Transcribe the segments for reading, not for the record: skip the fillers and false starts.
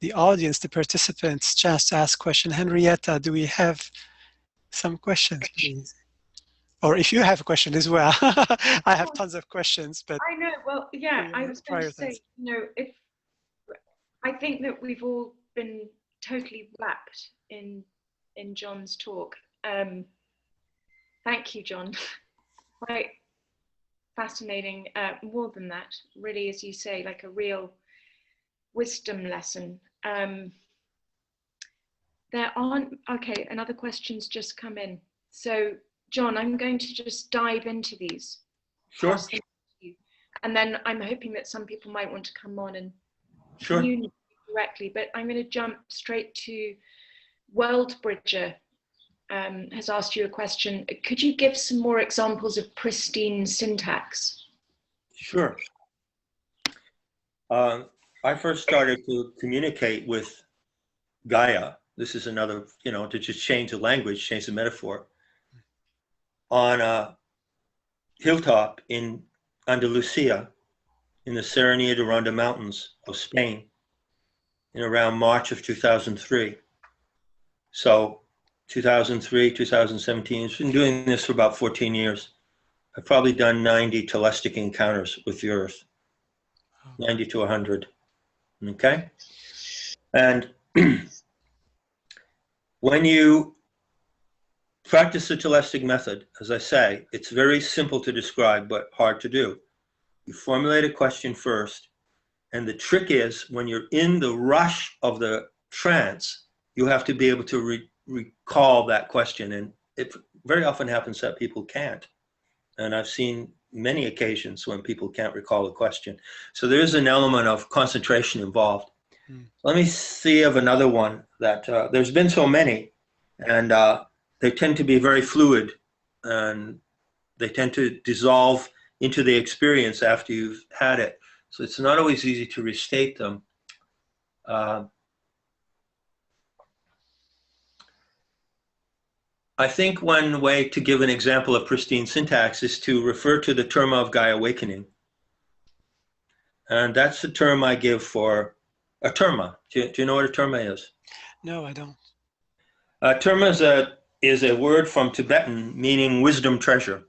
the audience, the participants, chance to ask questions. Henrietta, do we have some questions, please? Or if you have a question as well. I have tons of questions, but I know. Well, yeah, I was going to say, if I think that we've all been totally wrapped in John's talk. Thank you, John. Quite fascinating. More than that, really, as you say, like a real wisdom lesson. There aren't, okay, another question's just come in. So, John, I'm going to just dive into these. Sure. And then I'm hoping that some people might want to come on and sure. communicate directly, but I'm going to jump straight to World Bridger. Has asked you a question. Could you give some more examples of pristine syntax? Sure. I first started to communicate with Gaia. This is another, to just change the language, change the metaphor, on a hilltop in Andalusia, in the Serranía de Ronda Mountains of Spain, in around March of 2003. So 2003, 2017, it's been doing this for about 14 years. I've probably done 90 telepathic encounters with the Earth, 90 to 100, okay? And when you practice the telepathic method, as I say, it's very simple to describe, but hard to do. You formulate a question first, and the trick is when you're in the rush of the trance, you have to be able to recall that question, and it very often happens that people can't. And I've seen many occasions when people can't recall a question. So there is an element of concentration involved. Let me see of another one that there's been so many, and they tend to be very fluid, and they tend to dissolve into the experience after you've had it. So it's not always easy to restate them. I think one way to give an example of pristine syntax is to refer to the terma of Gaia awakening. And that's the term I give for a terma. Do you know what a terma is? No, I don't. Terma is a word from Tibetan meaning wisdom treasure.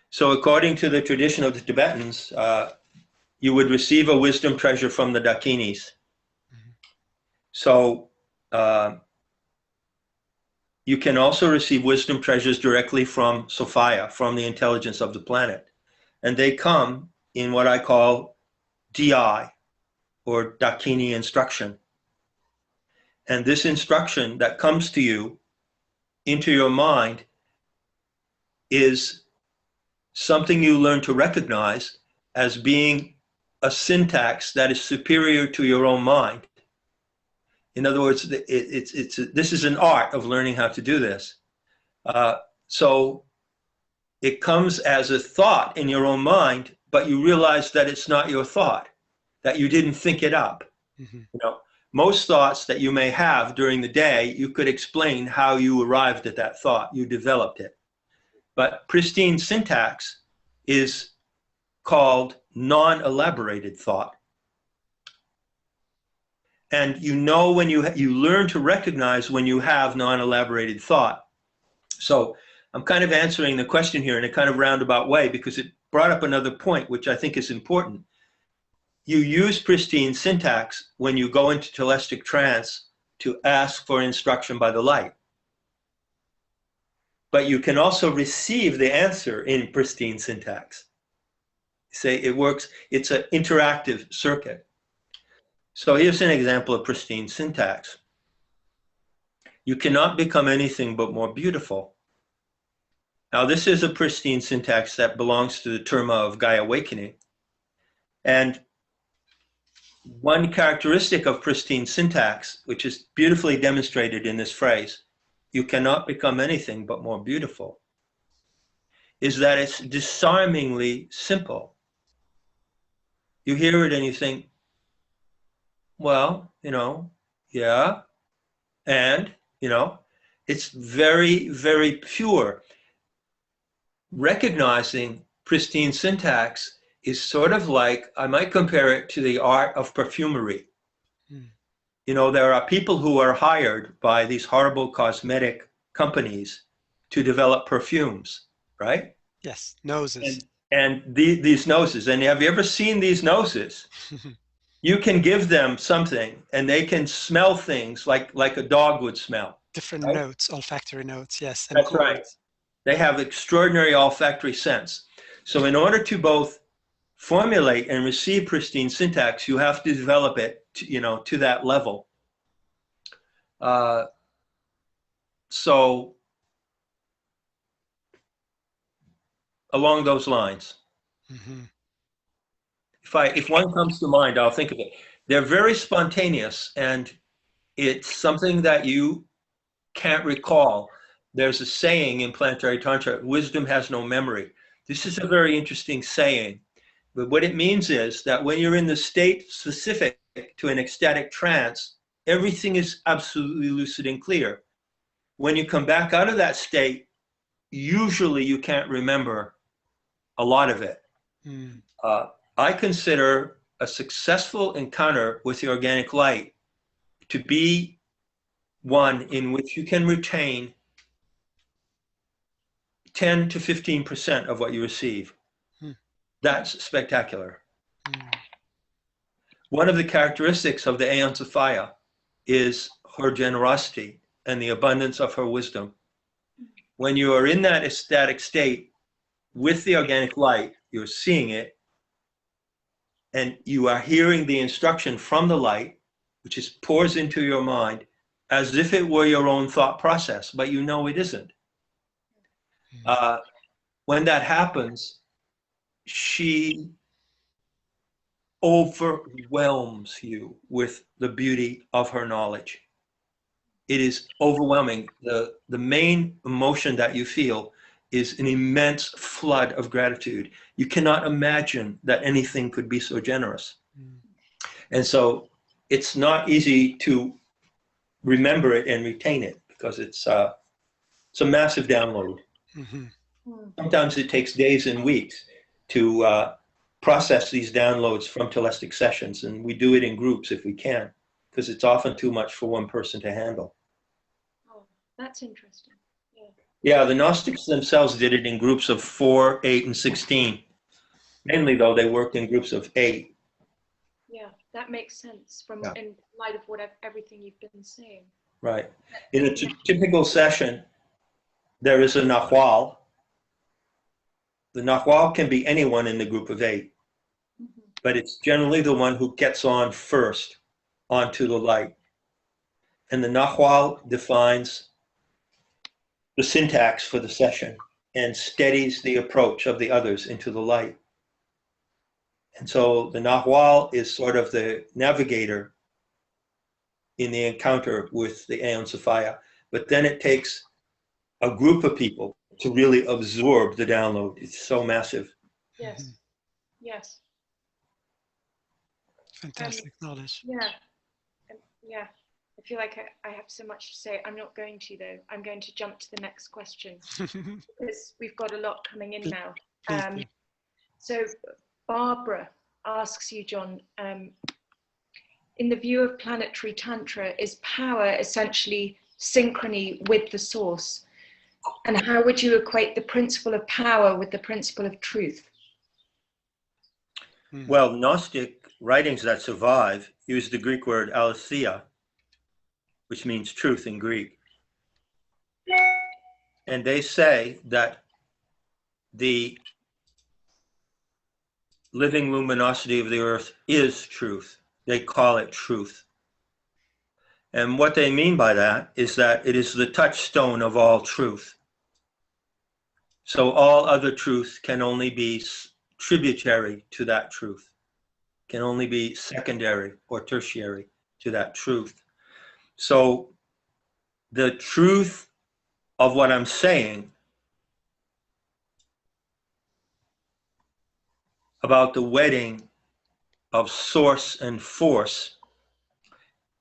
So according to the tradition of the Tibetans, you would receive a wisdom treasure from the Dakinis. So you can also receive wisdom treasures directly from Sophia, from the intelligence of the planet. And they come in what I call DI, or Dakini instruction. And this instruction that comes to you into your mind is something you learn to recognize as being a syntax that is superior to your own mind. In other words, this is an art of learning how to do this. So it comes as a thought in your own mind, but you realize that it's not your thought, that you didn't think it up. Most thoughts that you may have during the day, you could explain how you arrived at that thought, you developed it. But pristine syntax is called non-elaborated thought. And when you learn to recognize when you have non-elaborated thought. So I'm kind of answering the question here in a kind of roundabout way because it brought up another point, which I think is important. You use pristine syntax when you go into telepathic trance to ask for instruction by the light. But you can also receive the answer in pristine syntax. Say it works, it's an interactive circuit. So here's an example of pristine syntax. You cannot become anything but more beautiful. Now this is a pristine syntax that belongs to the terma of Gaia awakening. And one characteristic of pristine syntax, which is beautifully demonstrated in this phrase, you cannot become anything but more beautiful, is that it's disarmingly simple. You hear it and you think, well, yeah, and, it's very, very pure. Recognizing pristine syntax is sort of like, I might compare it to the art of perfumery. You know, there are people who are hired by these horrible cosmetic companies to develop perfumes, right? Yes, noses. And these noses. And have you ever seen these noses? You can give them something and they can smell things like a dog would smell. Different right? notes, olfactory notes, yes. And That's chords. right. They have extraordinary olfactory sense. So in order to both formulate and receive pristine syntax, you have to develop it, to that level. So along those lines, if one comes to mind, I'll think of it. They're very spontaneous, and it's something that you can't recall. There's a saying in planetary Tantra, wisdom has no memory. This is a very interesting saying. But what it means is that when you're in the state specific to an ecstatic trance, everything is absolutely lucid and clear. When you come back out of that state, usually you can't remember a lot of it. I consider a successful encounter with the organic light to be one in which you can retain 10 to 15% of what you receive. That's spectacular. One of the characteristics of the Aeons of Fire is her generosity and the abundance of her wisdom. When you are in that ecstatic state with the organic light, you're seeing it, and you are hearing the instruction from the light, which pours into your mind as if it were your own thought process, but you know it isn't. When that happens, she overwhelms you with the beauty of her knowledge. It is overwhelming. The main emotion that you feel is an immense flood of gratitude. You cannot imagine that anything could be so generous. And so it's not easy to remember it and retain it, because it's a massive download. Sometimes it takes days and weeks to process these downloads from telestic sessions, and we do it in groups if we can, because it's often too much for one person to handle. Oh, that's interesting. Yeah, the Gnostics themselves did it in groups of 4, 8, and 16. Mainly, though, they worked in groups of 8. Yeah, that makes sense in light of everything you've been saying. Right. In a typical session, there is a Nahual. The Nahual can be anyone in the group of 8, but it's generally the one who gets on first onto the light. And the Nahual defines the syntax for the session and steadies the approach of the others into the light. And so the Nahual is sort of the navigator in the encounter with the Aeons of Fire. But then it takes a group of people to really absorb the download. It's so massive. Yes. Yes. Fantastic knowledge. Yeah. Yeah. I feel like I have so much to say. I'm not going to, though. I'm going to jump to the next question because we've got a lot coming in now. So Barbara asks you, John, in the view of planetary Tantra, is power essentially synchrony with the source? And how would you equate the principle of power with the principle of truth? Well, Gnostic writings that survive use the Greek word aletheia, which means truth in Greek. And they say that the living luminosity of the earth is truth. They call it truth. And what they mean by that is that it is the touchstone of all truth. So all other truth can only be tributary to that truth, can only be secondary or tertiary to that truth. So the truth of what I'm saying about the wedding of source and force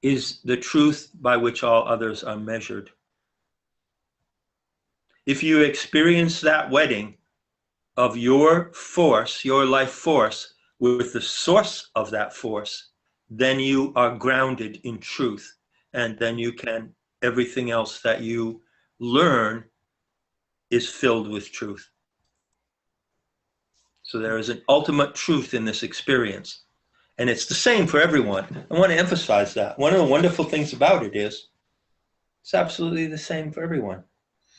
is the truth by which all others are measured. If you experience that wedding of your force, your life force, with the source of that force, then you are grounded in truth. And then you can, everything else that you learn is filled with truth. So there is an ultimate truth in this experience. And it's the same for everyone. I want to emphasize that. One of the wonderful things about it is it's absolutely the same for everyone.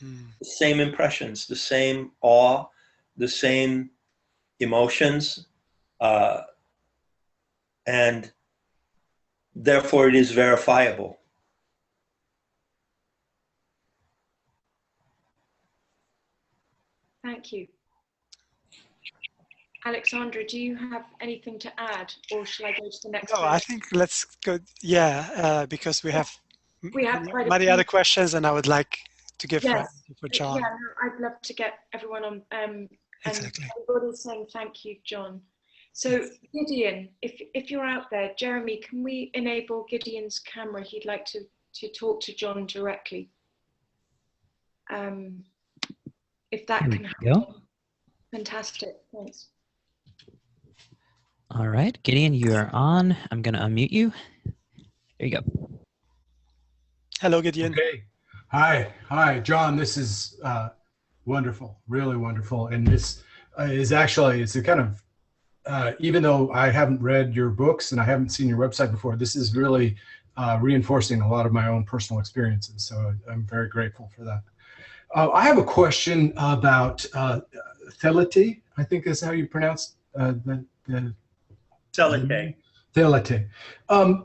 The same impressions, the same awe, the same emotions, and therefore it is verifiable. Thank you. Alexandra, do you have anything to add, or shall I go to the next one? No, I think let's go. Yeah, because we have quite many few. other questions, and I would like to give Yes. for John. Yeah, no, I'd love to get everyone on. Exactly. And everybody's saying thank you, John. So Gideon, if you're out there, Jeremy, can we enable Gideon's camera? He'd like to talk to John directly. If that can happen. Go. Fantastic, thanks. All right, Gideon, you are on. I'm going to unmute you. There you go. Hello, Gideon. Okay. Hi, John. This is wonderful, really wonderful. And this is actually, it's a kind of, even though I haven't read your books and I haven't seen your website before, this is really reinforcing a lot of my own personal experiences. So I'm very grateful for that. I have a question about Thelete, I think is how you pronounce the Thelete. Thelete.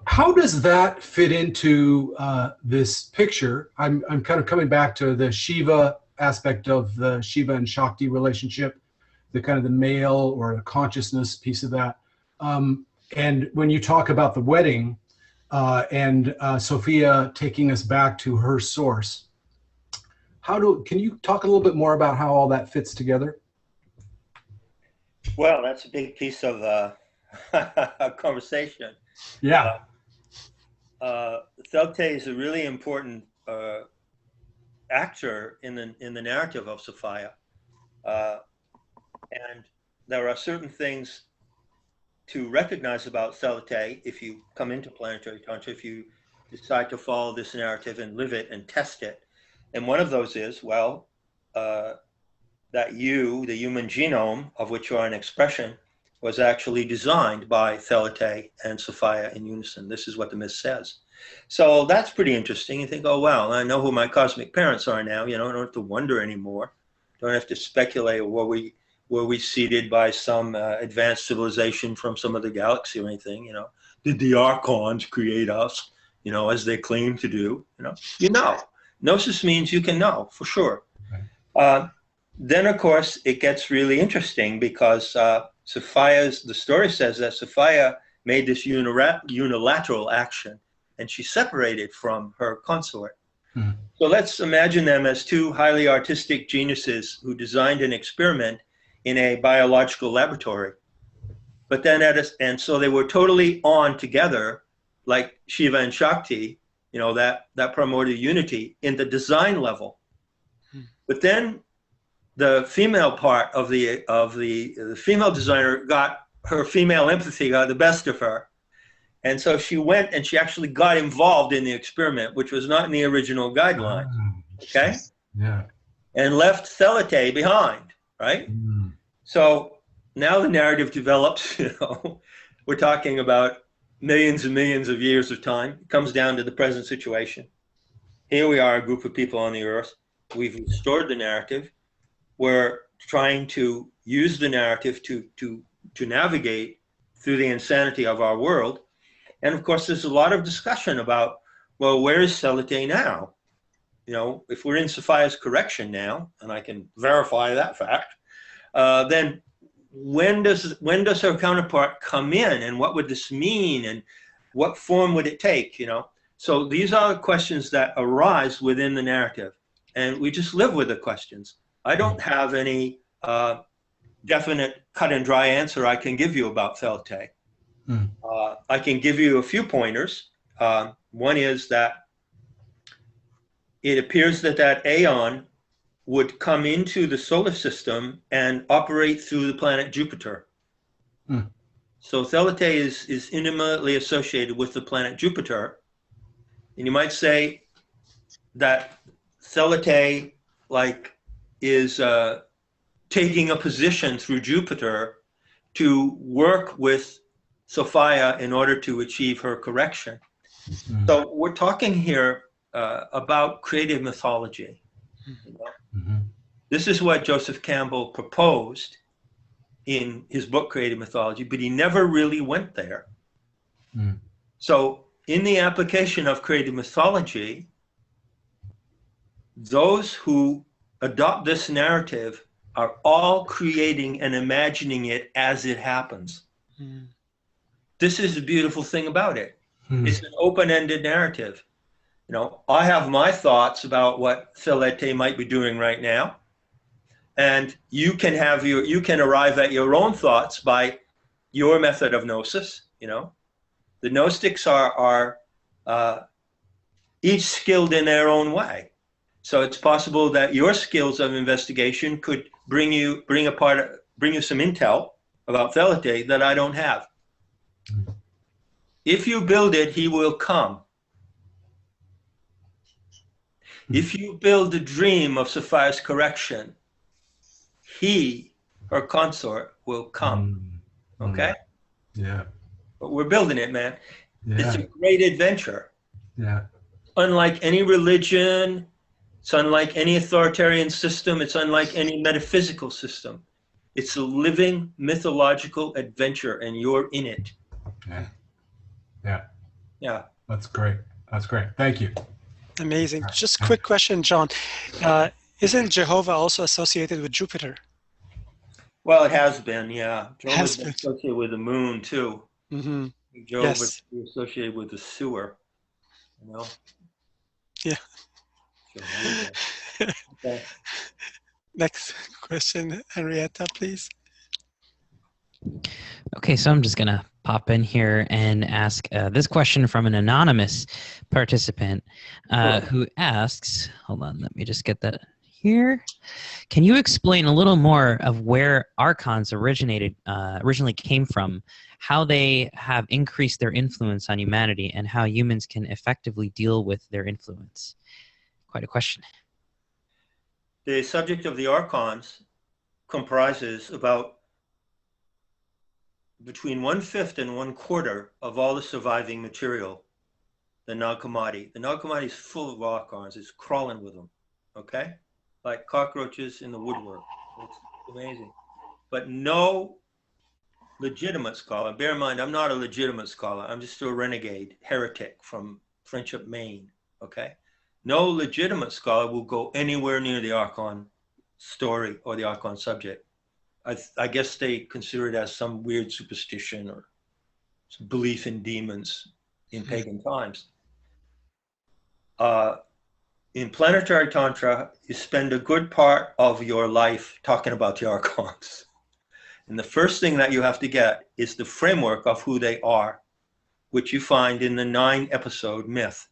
How does that fit into this picture? I'm kind of coming back to the Shiva aspect of the Shiva and Shakti relationship, the kind of the male or the consciousness piece of that. And when you talk about the wedding and Sophia taking us back to her source, can you talk a little bit more about how all that fits together? Well, that's a big piece of a conversation. Yeah. Thelete is a really important actor in the narrative of Sophia, and there are certain things to recognize about Thelete if you come into planetary Tantra, if you decide to follow this narrative and live it and test it. And one of those is, well, that you, the human genome of which you are an expression, was actually designed by Thelete and Sophia in unison. This is what the myth says. So that's pretty interesting. You think, oh, well, I know who my cosmic parents are now. You know, I don't have to wonder anymore. Don't have to speculate, were we seeded by some advanced civilization from some other galaxy or anything, you know? Did the archons create us, you know, as they claim to do, you know? You know. Gnosis means you can know, for sure. Right. Then, of course, it gets really interesting because the story says that Sophia made this unilateral action and she separated from her consort. Hmm. So let's imagine them as two highly artistic geniuses who designed an experiment in a biological laboratory. But then and so they were totally on together, like Shiva and Shakti, you know, that primordial unity in the design level. But then the female part of the female designer got her female empathy, got the best of her. And so she went and she actually got involved in the experiment, which was not in the original guidelines. Okay? Yeah. And left Thelete behind, right? Mm. So now the narrative develops, you know, we're talking about millions and millions of years of time. It comes down to the present situation. Here we are, a group of people on the earth. We've restored the narrative. We're trying to use the narrative to navigate through the insanity of our world. And of course, there's a lot of discussion about, well, where is Thelete now? You know, if we're in Sophia's correction now, and I can verify that fact, then when does her counterpart come in, and what would this mean, and what form would it take? You know, so these are the questions that arise within the narrative, and we just live with the questions. I don't have any definite cut and dry answer I can give you about Thelete. Mm. I can give you a few pointers. One is that it appears that aeon would come into the solar system and operate through the planet Jupiter. So Thelete is intimately associated with the planet Jupiter. And you might say that Thelete is taking a position through Jupiter to work with Sophia in order to achieve her correction. So we're talking here about creative mythology. You know? This is what Joseph Campbell proposed in his book Creative Mythology, but he never really went there. So in the application of creative mythology, those who adopt this narrative are all creating and imagining it as it happens. This is the beautiful thing about it. It's an open-ended narrative. You know, I have my thoughts about what Thelete might be doing right now, and you can arrive at your own thoughts by your method of gnosis. You know, the Gnostics are each skilled in their own way. So it's possible that your skills of investigation could bring you some intel about Thelete that I don't have. If you build it, he will come. If you build the dream of Sophia's correction, he, her consort, will come. Okay? Yeah. But we're building it, man. Yeah. It's a great adventure. Yeah. Unlike any religion, it's unlike any authoritarian system, it's unlike any metaphysical system. It's a living mythological adventure, and you're in it. Yeah. Yeah. Yeah. That's great. That's great. Thank you. Amazing. Just quick question, John. Isn't Jehovah also associated with Jupiter? Well, it has been, yeah. Has Jehovah's been. associated with the moon, too. Jehovah's associated with the sewer, you know? Yeah. Jehovah. Okay. Next question, Henrietta, please. Okay, so I'm just going to pop in here and ask this question from an anonymous participant who asks, hold on, let me just get that here. Can you explain a little more of where archons originally came from, how they have increased their influence on humanity, and how humans can effectively deal with their influence? Quite a question. The subject of the archons comprises about between 1/5 and 1/4 of all the surviving material, the Nag Hammadi. The Nag Hammadi is full of archons. It's crawling with them, okay? Like cockroaches in the woodwork. It's amazing. But no legitimate scholar, bear in mind, I'm not a legitimate scholar. I'm just a renegade, heretic from Friendship, Maine, okay? No legitimate scholar will go anywhere near the archon story or the archon subject. I guess they consider it as some weird superstition or some belief in demons in pagan times. In planetary Tantra, you spend a good part of your life talking about the archons. And the first thing that you have to get is the framework of who they are, which you find in the 9-episode myth.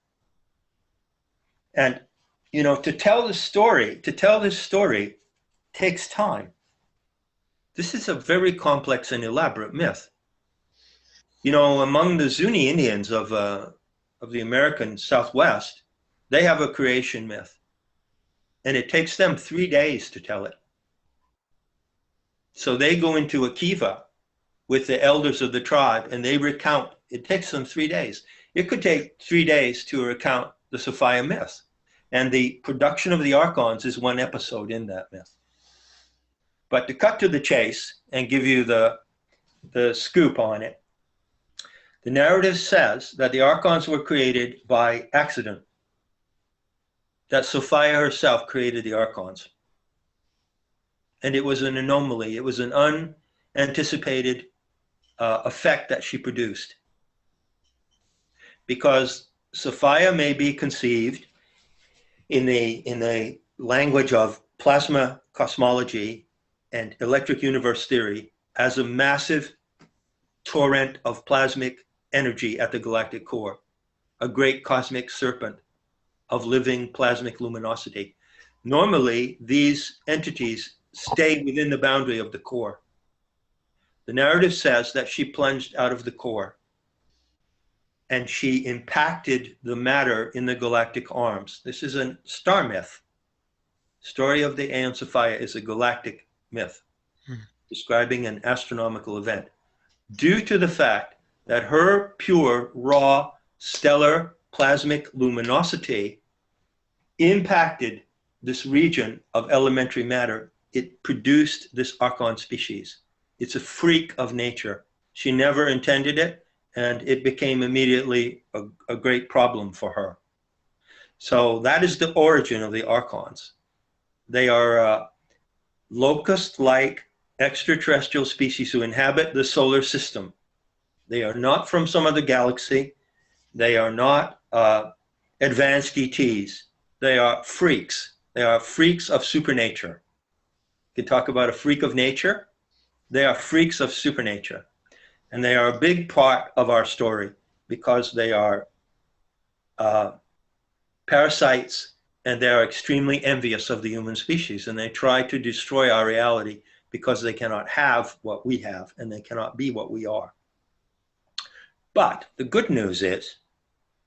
And, you know, to tell this story takes time. This is a very complex and elaborate myth. You know, among the Zuni Indians of the American Southwest, they have a creation myth. And it takes them 3 days to tell it. So they go into a kiva with the elders of the tribe and they recount. It takes them 3 days. It could take 3 days to recount the Sophia myth. And the production of the archons is 1 episode in that myth. But to cut to the chase and give you the scoop on it, the narrative says that the archons were created by accident, that Sophia herself created the archons. And it was an anomaly. It was an unanticipated effect that she produced. Because Sophia may be conceived in the language of plasma cosmology and electric universe theory as a massive torrent of plasmic energy at the galactic core, a great cosmic serpent of living plasmic luminosity. Normally, these entities stay within the boundary of the core. The narrative says that she plunged out of the core and she impacted the matter in the galactic arms. This is a star myth. Story of the Aeon Sophia is a galactic myth describing an astronomical event. Due to the fact that her pure, raw, stellar, plasmic luminosity impacted this region of elementary matter, it produced this archon species. It's a freak of nature. She never intended it, and it became immediately a great problem for her. So that is the origin of the archons. They are locust-like extraterrestrial species who inhabit the solar system. They are not from some other galaxy. They are not advanced ETs. They are freaks. They are freaks of supernature. You can talk about a freak of nature. They are freaks of supernature. And they are a big part of our story because they are parasites, and they are extremely envious of the human species, and they try to destroy our reality because they cannot have what we have, and they cannot be what we are. But the good news is,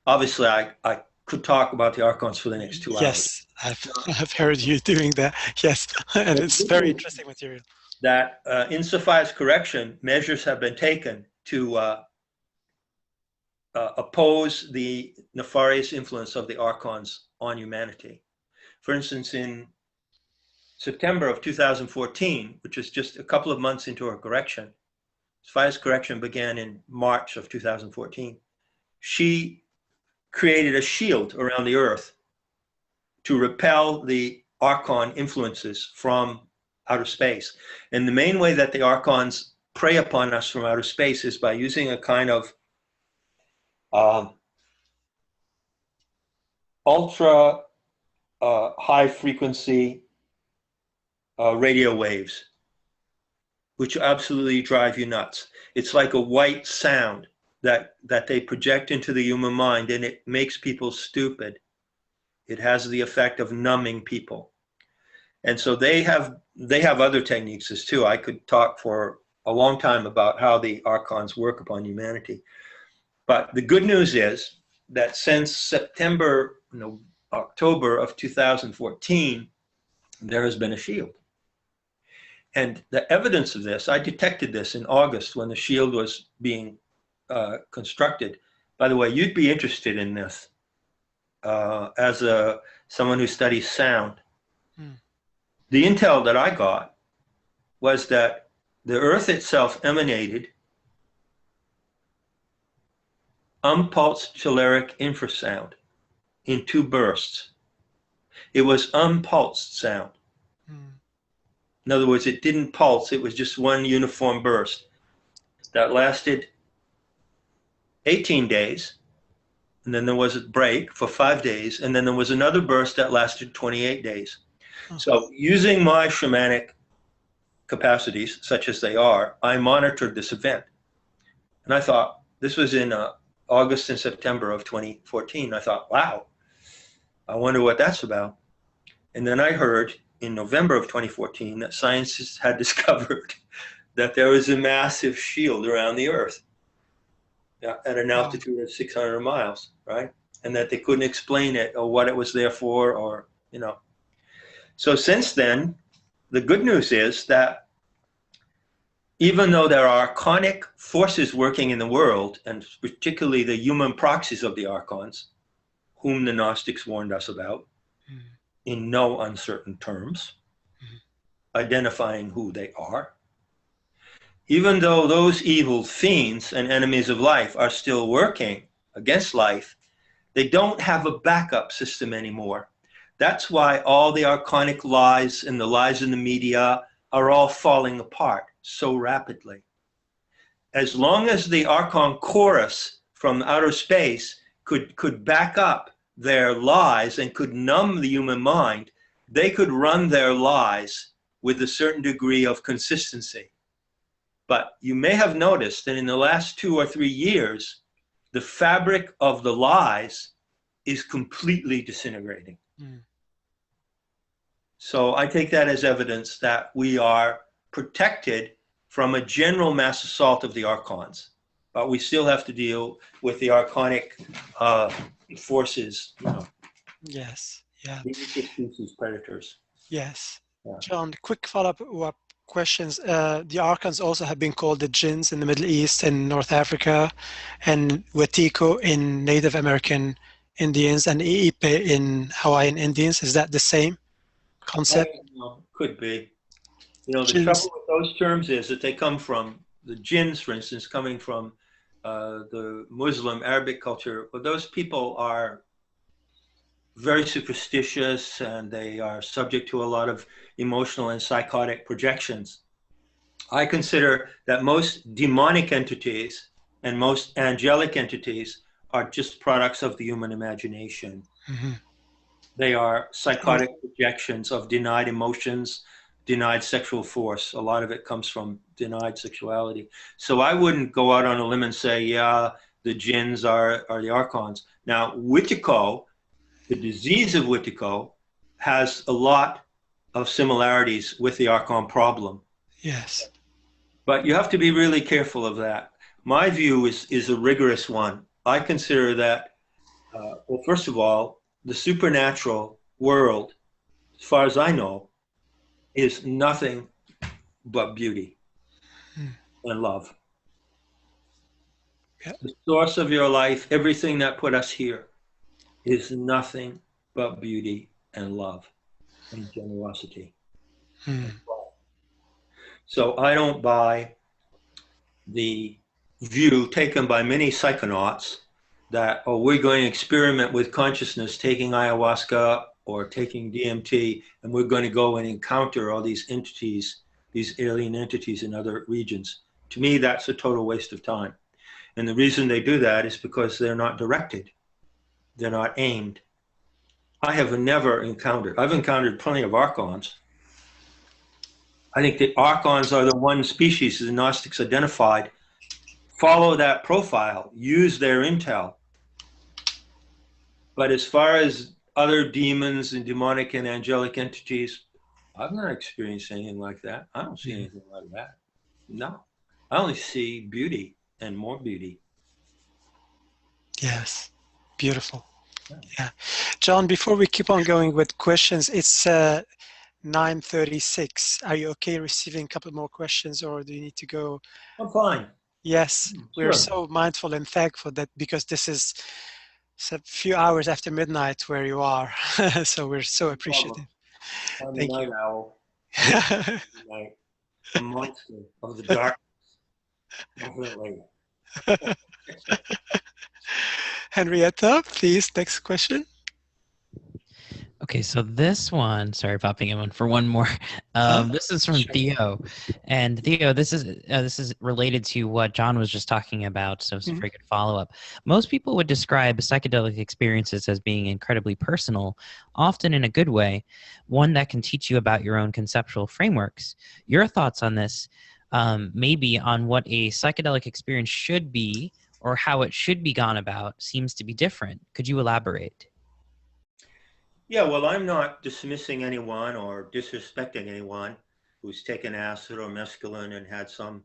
obviously, I could talk about the archons for the next 2 hours. Yes, I've heard you doing that. Yes, and it's very interesting material. That in Sophia's correction, measures have been taken to oppose the nefarious influence of the archons on humanity. For instance, in September of 2014, which is just a couple of months into her correction, Sophia's correction began in March of 2014. She created a shield around the Earth to repel the archon influences from outer space. And the main way that the archons prey upon us from outer space is by using a kind of ultra high frequency radio waves, which absolutely drive you nuts. It's like a white sound that they project into the human mind, and it makes people stupid. It has the effect of numbing people. And so they have other techniques as too. I could talk for a long time about how the archons work upon humanity. But the good news is that since October of 2014, there has been a shield. And the evidence of this, I detected this in August when the shield was being constructed. By the way, you'd be interested in this as someone who studies sound. The intel that I got was that the Earth itself emanated unpulsed telluric infrasound in 2 bursts. It was unpulsed sound. In other words, it didn't pulse. It was just one uniform burst that lasted 18 days. And then there was a break for 5 days. And then there was another burst that lasted 28 days. So using my shamanic capacities, such as they are, I monitored this event. And I thought, this was in August and September of 2014. I thought, wow, I wonder what that's about. And then I heard in November of 2014 that scientists had discovered that there was a massive shield around the Earth at an altitude of 600 miles, right? And that they couldn't explain it or what it was there for, or, you know. So since then, the good news is that even though there are archonic forces working in the world, and particularly the human proxies of the archons, whom the Gnostics warned us about, in no uncertain terms, identifying who they are, even though those evil fiends and enemies of life are still working against life, they don't have a backup system anymore. That's why all the archonic lies and the lies in the media are all falling apart so rapidly. As long as the archon chorus from outer space could back up their lies and could numb the human mind, they could run their lies with a certain degree of consistency. But you may have noticed that in the last 2 or 3 years, the fabric of the lies is completely disintegrating. So I take that as evidence that we are protected from a general mass assault of the archons, but we still have to deal with the archonic forces, you know, Yes. Yeah. the species predators. Yes. Yeah. John, quick follow-up questions. The archons also have been called the jinns in the Middle East and North Africa, and Wetiko in Native American Indians, and Iipe in Hawaiian Indians. Is that the same concept? Could be. You know, the Jinns. trouble with those terms is that they come from the jinns, for instance, coming from the Muslim Arabic culture. Well, those people are very superstitious, and they are subject to a lot of emotional and psychotic projections. I consider that most demonic entities and most angelic entities are just products of the human imagination. Mm-hmm. They are psychotic projections of denied emotions, denied sexual force. A lot of it comes from denied sexuality. So I wouldn't go out on a limb and say, yeah, the jinns are the archons. Now, Wetiko, the disease of Wetiko, has a lot of similarities with the archon problem. Yes. But you have to be really careful of that. My view is a rigorous one. I consider that, well, first of all, the supernatural world, as far as I know, is nothing but beauty and love. Yeah. The source of your life, everything that put us here, is nothing but beauty and love and generosity. So I don't buy the view taken by many psychonauts that, oh, we're going to experiment with consciousness, taking ayahuasca or taking DMT, and we're going to go and encounter all these entities, these alien entities in other regions. To me, that's a total waste of time. And the reason they do that is because they're not directed. They're not aimed. I have never encountered, I've encountered plenty of archons. I think the archons are the one species the Gnostics identified. Follow that profile, use their intel. But as far as other demons and demonic and angelic entities, I've not experienced anything like that. I don't see anything like that. No, I only see beauty and more beauty. Yes. Beautiful. Yeah. John, before we keep on going with questions, it's 9:36. Are you okay receiving a couple more questions, or do you need to go? I'm fine. Yes, we're Sure. so mindful and thankful that because this is a few hours after midnight where you are. So we're so appreciative. I'm Thank a you. night owl. Night. A monster of the dark. Definitely. Henrietta, please, next question. Okay, so this one, sorry, popping in one for one more. This is from Theo, and Theo, this is related to what John was just talking about, so it's a very good follow-up. Most people would describe psychedelic experiences as being incredibly personal, often in a good way, one that can teach you about your own conceptual frameworks. Your thoughts on this, maybe on what a psychedelic experience should be or how it should be gone about, seems to be different. Could you elaborate? Yeah, well, I'm not dismissing anyone or disrespecting anyone who's taken acid or mescaline and had some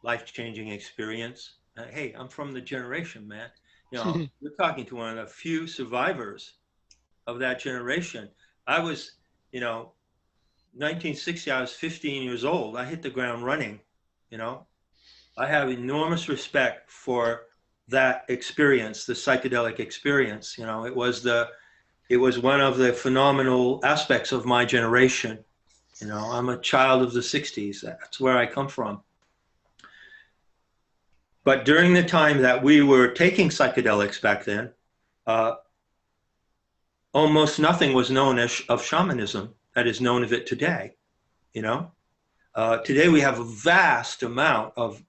life-changing experience. Hey, I'm from the generation, man. You know, you're talking to one of the few survivors of that generation. I was, you know, 1960, I was 15 years old. I hit the ground running, you know. I have enormous respect for that experience, the psychedelic experience. You know, it was one of the phenomenal aspects of my generation. You know, I'm a child of the 60s. That's where I come from. But during the time that we were taking psychedelics back then, almost nothing was known of shamanism that is known of it today. You know, today we have a vast amount of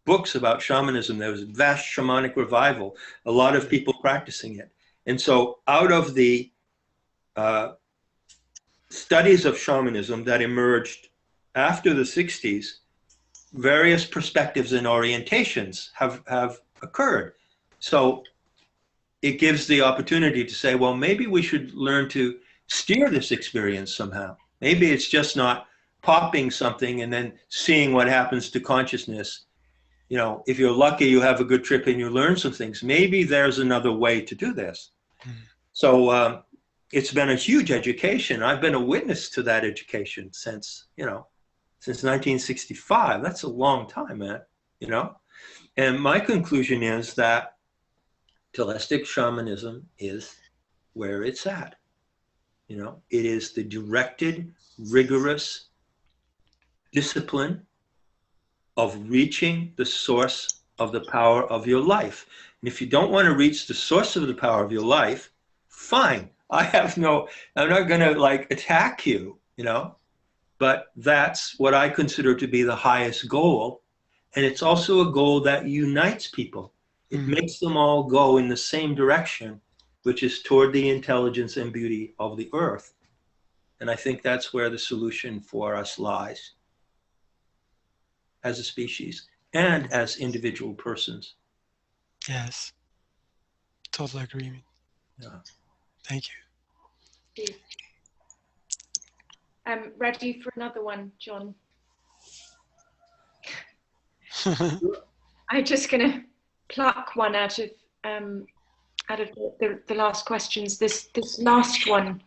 books about shamanism. There was a vast shamanic revival, a lot of people practicing it. And so out of the studies of shamanism that emerged after the 60s, various perspectives and orientations have occurred. So it gives the opportunity to say, well, maybe we should learn to steer this experience somehow. Maybe it's just not popping something and then seeing what happens to consciousness. You know, if you're lucky, you have a good trip and you learn some things. Maybe there's another way to do this. So it's been a huge education. I've been a witness to that education since, you know, since 1965. That's a long time, man, you know? And my conclusion is that holistic shamanism is where it's at. You know, it is the directed, rigorous discipline of reaching the source of the power of your life. And if you don't want to reach the source of the power of your life, fine. I'm not going to like attack you, you know, but that's what I consider to be the highest goal. And it's also a goal that unites people. It makes them all go in the same direction, which is toward the intelligence and beauty of the earth. And I think that's where the solution for us lies as a species and as individual persons. Yes, total agreement. Yeah. Thank you. Ready for another one, John? I'm just going to pluck one out of the last questions. This last one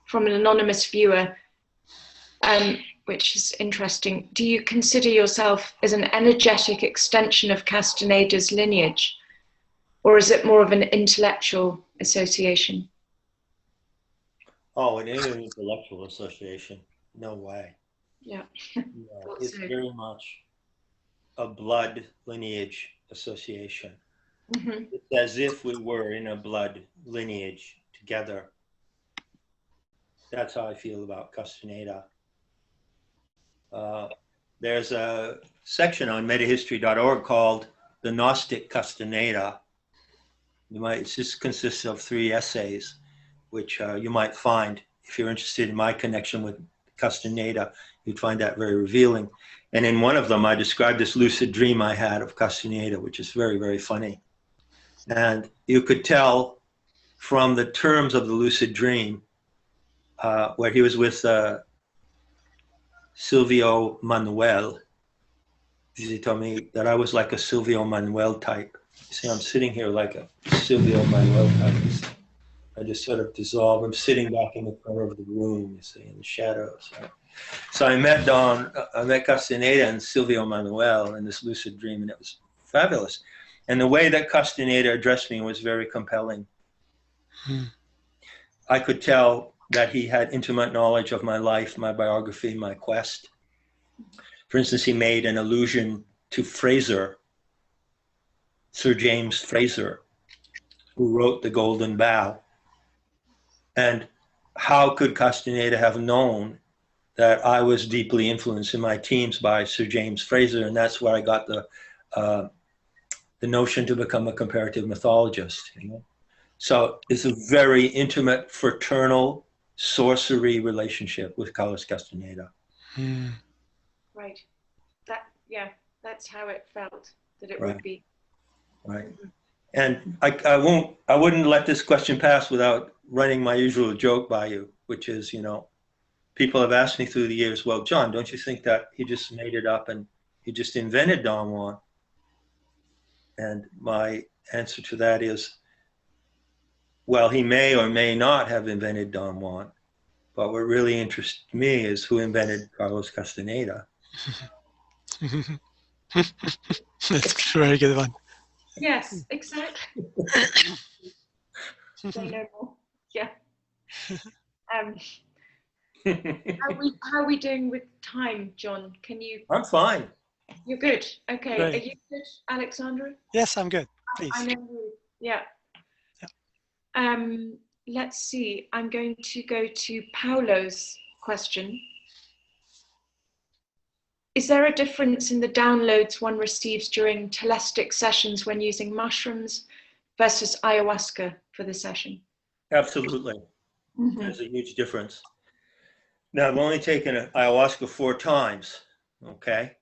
from an anonymous viewer, which is interesting. Do you consider yourself as an energetic extension of Castaneda's lineage, or is it more of an intellectual association? Oh, it ain't an intellectual association. No way. Yeah. No, it's very much a blood lineage association. It's as if we were in a blood lineage together. That's how I feel about Castaneda. There's a section on metahistory.org called The Gnostic Castaneda. It just consists of 3 essays, which you might find, if you're interested in my connection with Castaneda, you'd find that very revealing. And in one of them, I described this lucid dream I had of Castaneda, which is very, very funny. And you could tell from the terms of the lucid dream, where he was with Silvio Manuel. He told me that I was like a Silvio Manuel type. You see, I'm sitting here like a Silvio Manuel type. I just sort of dissolve. I'm sitting back in the corner of the room, you see, in the shadows. Right? So I met Castaneda and Silvio Manuel in this lucid dream, and it was fabulous. And the way that Castaneda addressed me was very compelling. I could tell that he had intimate knowledge of my life, my biography, my quest. For instance, he made an allusion to Fraser, Sir James Fraser, who wrote The Golden Bough. And how could Castaneda have known that I was deeply influenced in my teens by Sir James Fraser? And that's where I got the notion to become a comparative mythologist. You know? So it's a very intimate, fraternal, sorcery relationship with Carlos Castaneda. Right. That's how it felt that it Right. would be. Right. And I wouldn't let this question pass without running my usual joke by you, which is, you know, people have asked me through the years, well, John, don't you think that he just made it up and he just invented Don Juan? And my answer to that is, well, he may or may not have invented Don Juan, but what really interests me is who invented Carlos Castaneda. That's a very good one. Yes, exactly. Say no more. Yeah. How are we doing with time, John? Can you? I'm fine. You're good. Okay. Great. Are you good, Alexandra? Yes, I'm good. Please. I know you. Yeah. Let's see. I'm going to go to Paulo's question. Is there a difference in the downloads one receives during telepathic sessions when using mushrooms versus ayahuasca for the session? Absolutely. There's a huge difference. Now, I've only taken ayahuasca 4 times, okay?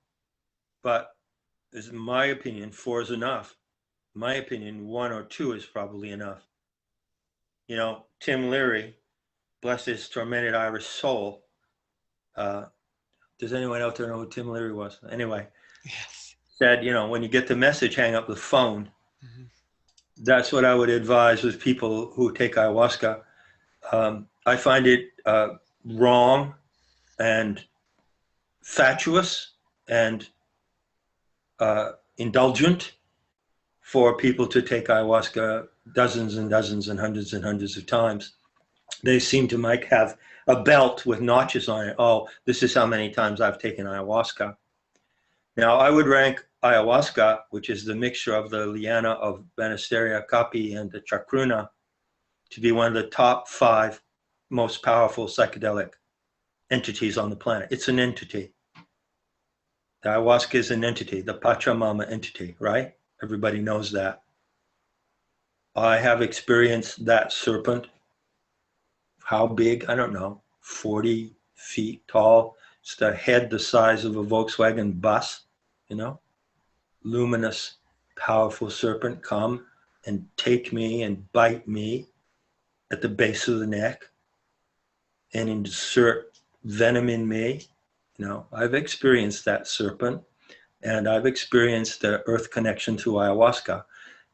But in my opinion, 4 is enough. In my opinion, 1 or 2 is probably enough. You know, Tim Leary, bless his tormented Irish soul. Does anyone out there know who Tim Leary was? Anyway, Yes. said, you know, when you get the message, hang up the phone. Mm-hmm. That's what I would advise with people who take ayahuasca. I find it wrong and fatuous and indulgent for people to take ayahuasca dozens and dozens and hundreds of times. They seem to might have a belt with notches on it. Oh, this is how many times I've taken ayahuasca. Now, I would rank ayahuasca, which is the mixture of the liana of Banisteria capi and the chacruna, to be one of the top 5 most powerful psychedelic entities on the planet. It's an entity. The ayahuasca is an entity, the Pachamama entity, right? Everybody knows that. I have experienced that serpent. How big? I don't know. 40 feet tall. It's the head the size of a Volkswagen bus, you know? Luminous, powerful serpent come and take me and bite me at the base of the neck and insert venom in me. You know, I've experienced that serpent, and I've experienced the earth connection through ayahuasca.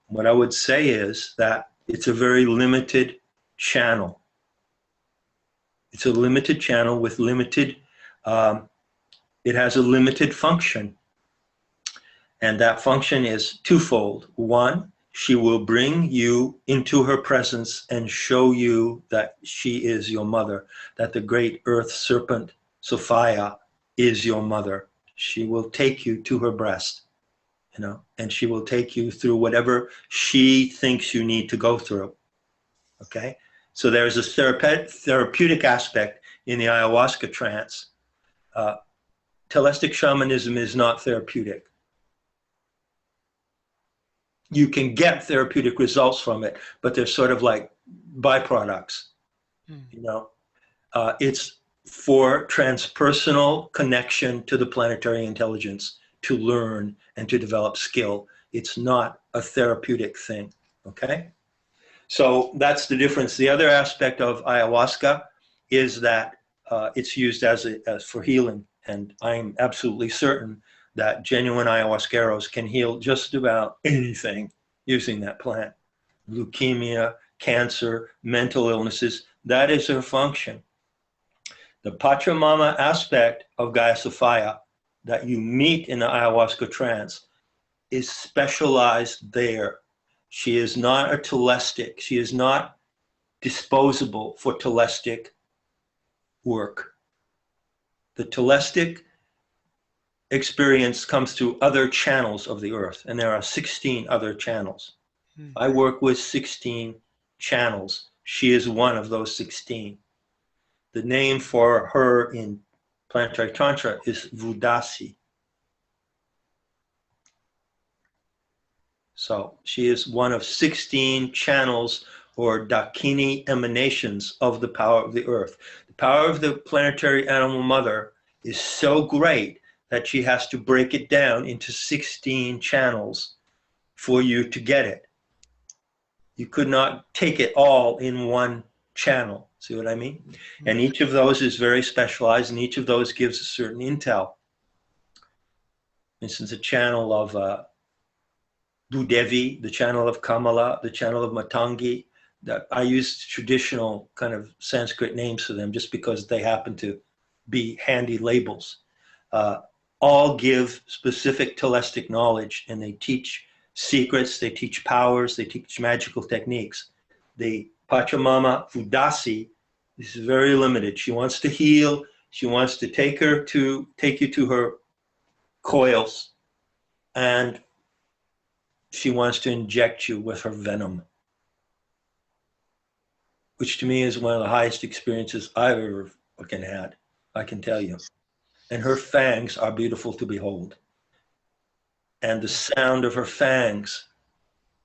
What I would say is that it's a very limited channel. It's a limited channel with limited, it has a limited function. And that function is twofold. One, she will bring you into her presence and show you that she is your mother, that the great earth serpent, Sophia, is your mother. She will take you to her breast, you know, and she will take you through whatever she thinks you need to go through, okay? So there's a therapeutic aspect in the ayahuasca trance. Telistic shamanism is not therapeutic. You can get therapeutic results from it, but they're sort of like byproducts, you know? It's for transpersonal connection to the planetary intelligence, to learn and to develop skill. It's not a therapeutic thing, okay? So that's the difference. The other aspect of ayahuasca is that it's used as for healing, and I'm absolutely certain that genuine ayahuasqueros can heal just about anything using that plant. Leukemia, cancer, mental illnesses, that is their function. The Pachamama aspect of Gaia Sophia that you meet in the ayahuasca trance is specialized there. She is not a telestic. She is not disposable for telestic work. The telestic experience comes through other channels of the earth, and there are 16 other channels. I work with 16 channels. She is one of those 16. The name for her in planetary Tantra is Vudasi. So she is one of 16 channels or Dakini emanations of the power of the earth. The power of the planetary animal mother is so great that she has to break it down into 16 channels for you to get it. You could not take it all in one channel. See what I mean? And each of those is very specialized, and each of those gives a certain intel. For instance, a channel of Bhudevi, the channel of Kamala, the channel of Matangi. That I use traditional kind of Sanskrit names for them just because they happen to be handy labels. All give specific telestic knowledge, and they teach secrets, they teach powers, they teach magical techniques. The Pachamama Vudasi is very limited. She wants to heal. She wants to take you to her coils, and she wants to inject you with her venom, which to me is one of the highest experiences I've ever fucking had, I can tell you. And her fangs are beautiful to behold. And the sound of her fangs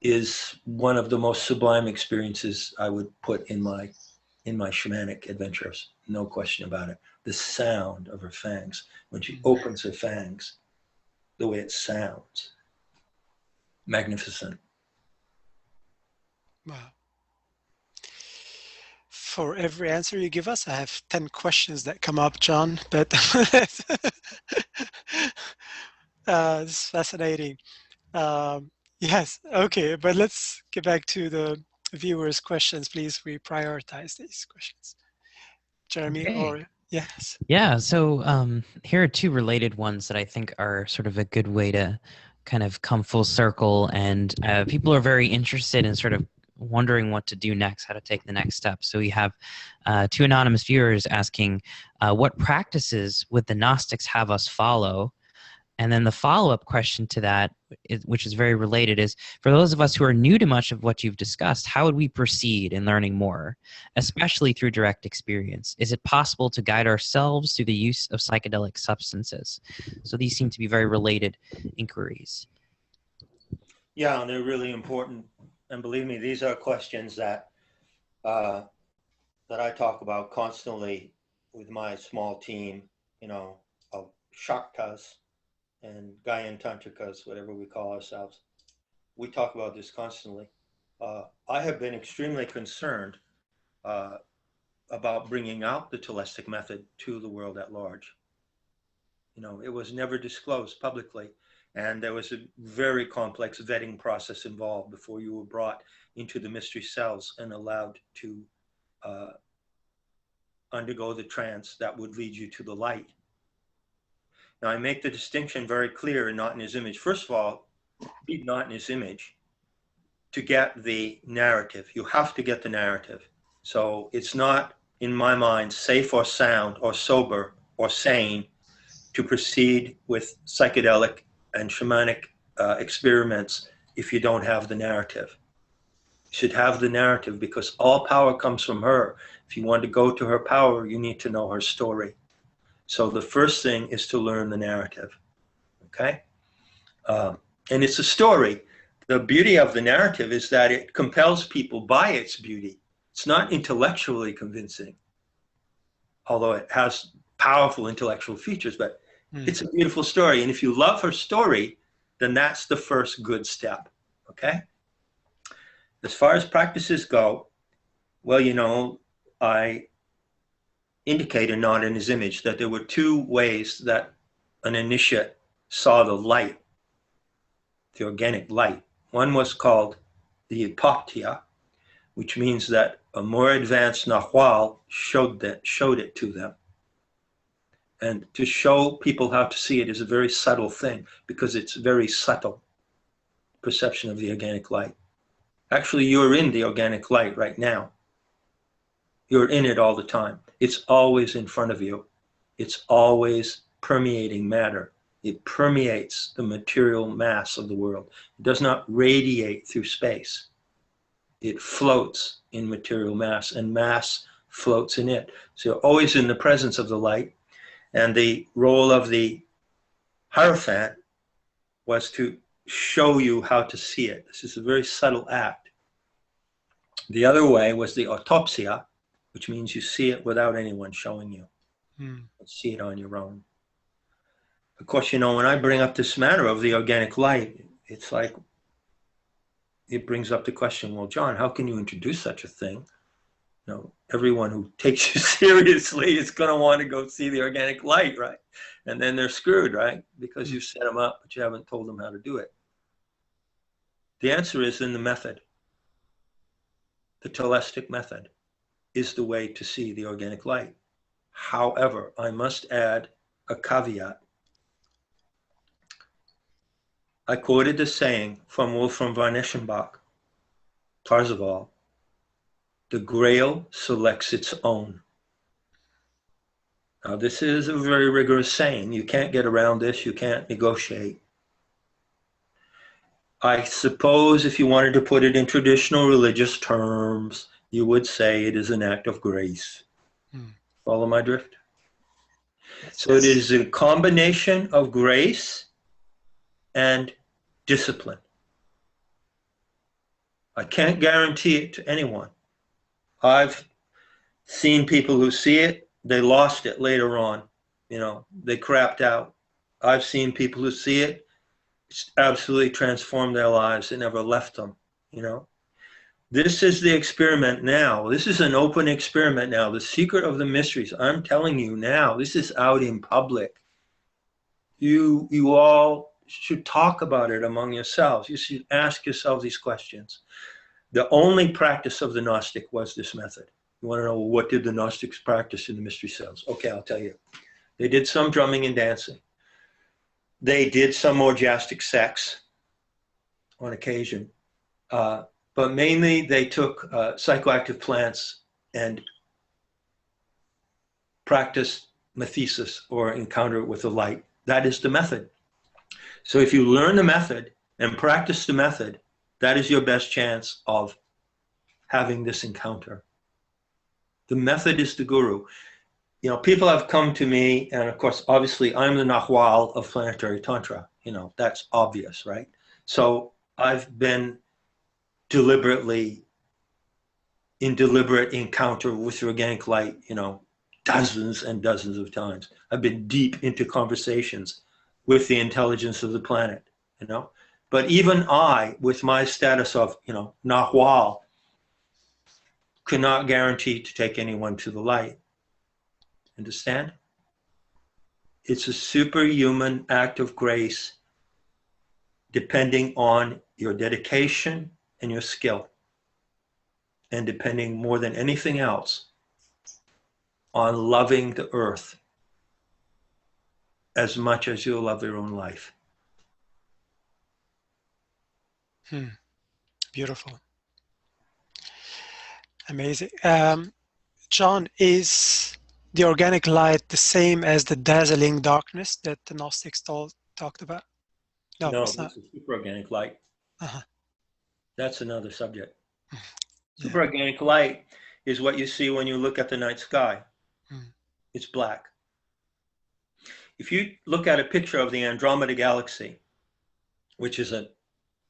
is one of the most sublime experiences I would put in my shamanic adventures, no question about it. The sound of her fangs, when she opens her fangs, the way it sounds, magnificent. Wow. for every answer you give us, I have 10 questions that come up, John, but this is fascinating. Yes, okay, but let's get back to the viewers' questions, please. We prioritize these questions. Jeremy, Okay. or yes. Yeah, so here are two related ones that I think are sort of a good way to kind of come full circle, and people are very interested in sort of wondering what to do next, how to take the next step. So we have two anonymous viewers asking, what practices would the Gnostics have us follow? And then the follow-up question to that, which is very related, is for those of us who are new to much of what you've discussed, how would we proceed in learning more, especially through direct experience? Is it possible to guide ourselves through the use of psychedelic substances? So these seem to be very related inquiries. Yeah, and they're really important. And believe me, these are questions that that I talk about constantly with my small team, of Shaktas and Gaian Tantrikas, whatever we call ourselves. We talk about this constantly. I have been extremely concerned about bringing out the Telistic method to the world at large. It was never disclosed publicly, and there was a very complex vetting process involved before you were brought into the mystery cells and allowed to undergo the trance that would lead you to the light. Now, I make the distinction very clear in Not in His Image. First of all, read Not in His Image to get the narrative. You have to get the narrative. So it's not, in my mind, safe or sound or sober or sane to proceed with psychedelic and shamanic experiments if you don't have the narrative. You should have the narrative, because all power comes from her. If you want to go to her power, you need to know her story. So the first thing is to learn the narrative, okay? And it's a story. The beauty of the narrative is that it compels people by its beauty. It's not intellectually convincing, although it has powerful intellectual features, but it's a beautiful story. And if you love her story, then that's the first good step, okay? As far as practices go, well, I indicated Not in His Image that there were two ways that an initiate saw the light, the organic light. One was called the Epoptia, which means that a more advanced Nahual showed it to them. And to show people how to see it is a very subtle thing, because it's very subtle perception of the organic light. Actually, you're in the organic light right now. You're in it all the time. It's always in front of you. It's always permeating matter. It permeates the material mass of the world. It does not radiate through space. It floats in material mass, and mass floats in it. So you're always in the presence of the light. And the role of the Hierophant was to show you how to see it. This is a very subtle act. The other way was the Autopsia, which means you see it without anyone showing you. You see it on your own. Of course, when I bring up this matter of the organic light, it's like, it brings up the question, well, John, how can you introduce such a thing? Everyone who takes you seriously is going to want to go see the organic light, right? And then they're screwed, right? Because you set them up, but you haven't told them how to do it. The answer is in the method. The Telistic method is the way to see the organic light. However, I must add a caveat. I quoted the saying from Wolfram von Eschenbach, Tarzaval, the Grail selects its own. Now, this is a very rigorous saying. You can't get around this. You can't negotiate. I suppose if you wanted to put it in traditional religious terms, you would say it is an act of grace. Follow my drift? So it is a combination of grace and discipline. I can't guarantee it to anyone. I've seen people who see it, they lost it later on. They crapped out. I've seen people who see it, it's absolutely transformed their lives. It never left them, This is the experiment now. This is an open experiment now. The secret of the mysteries, I'm telling you now, this is out in public. You all should talk about it among yourselves. You should ask yourselves these questions. The only practice of the Gnostic was this method. You want to know, what did the Gnostics practice in the mystery cells? Okay, I'll tell you. They did some drumming and dancing. They did some orgiastic sex on occasion. But mainly they took psychoactive plants and practiced methesis, or encounter with the light. That is the method. So if you learn the method and practice the method, that is your best chance of having this encounter. The method is the guru. You know, people have come to me, and of course, obviously, I'm the Nahual of planetary Tantra. You know, that's obvious, right? So I've been deliberate encounter with the organic light, you know, dozens and dozens of times. I've been deep into conversations with the intelligence of the planet, you know. But even I, with my status of, you know, Nahual, could not guarantee to take anyone to the light. Understand? It's a superhuman act of grace, depending on your dedication and your skill, and depending more than anything else on loving the earth as much as you love your own life. Beautiful. Amazing. John, is the organic light the same as the dazzling darkness that the Gnostics talked about? No, it's not. This is super organic light. Uh-huh. That's another subject. Yeah. Super organic light is what you see when you look at the night sky. It's black. If you look at a picture of the Andromeda Galaxy, which is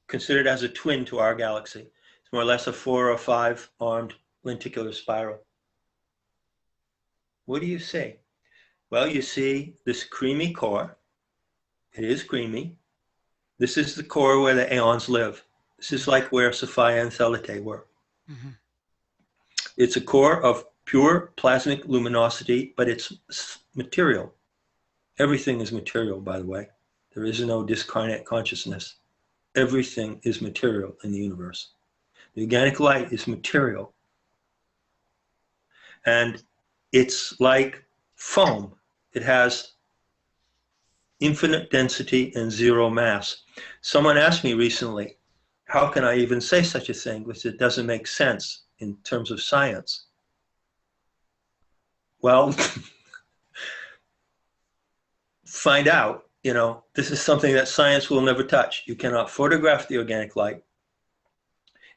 considered as a twin to our galaxy, it's more or less a 4 or 5 armed lenticular spiral. What do you see? Well, you see this creamy core. It is creamy. This is the core where the aeons live. This is like where Sophia and Thelete were. Mm-hmm. It's a core of pure plasmic luminosity, but it's material. Everything is material, by the way. There is no discarnate consciousness. Everything is material in the universe. The organic light is material. And it's like foam. It has infinite density and zero mass. Someone asked me recently, how can I even say such a thing, which it doesn't make sense in terms of science? Well, find out. You know, this is something that science will never touch. You cannot photograph the organic light.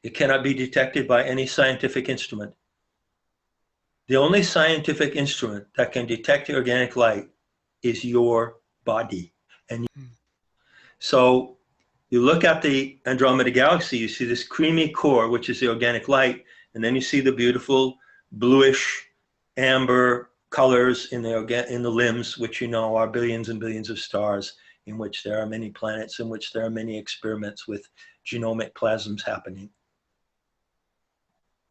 It cannot be detected by any scientific instrument. The only scientific instrument that can detect the organic light is your body. And so you look at the Andromeda Galaxy, you see this creamy core, which is the organic light, and then you see the beautiful bluish amber colors in the limbs, which you know are billions and billions of stars, in which there are many planets, in which there are many experiments with genomic plasms happening.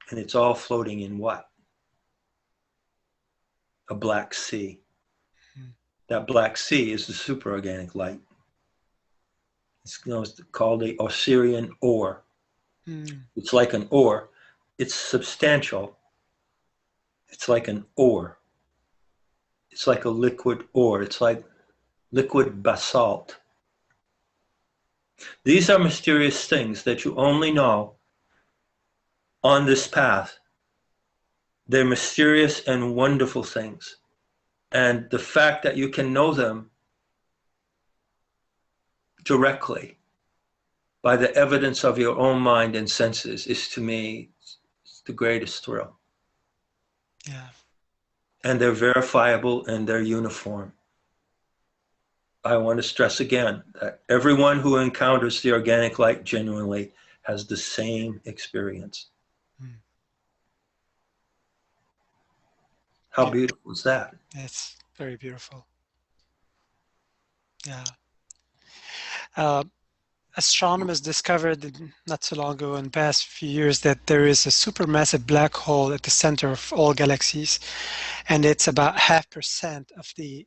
And it's all floating in what? A black sea. That black sea is the superorganic light. It's called the Osirian ore. It's like an ore. It's substantial. It's like an ore. It's like a liquid ore. It's like liquid basalt. These are mysterious things that you only know on this path. They're mysterious and wonderful things. And the fact that you can know them directly by the evidence of your own mind and senses is, to me, the greatest thrill. Yeah. And they're verifiable and they're uniform. I want to stress again that everyone who encounters the organic light genuinely has the same experience. How beautiful is that? It's very beautiful. Yeah. astronomers discovered not so long ago in the past few years that there is a supermassive black hole at the center of all galaxies, and it's about 0.5% of the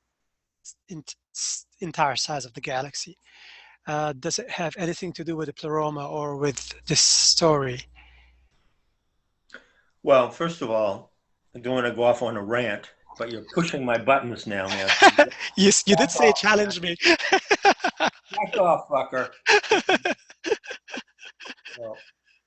entire size of the galaxy. Does it have anything to do with the pleroma or with this story? Well, first of all, I don't want to go off on a rant, but you're pushing my buttons now, man. Yes, you did say challenge me. Back off, fucker. Well,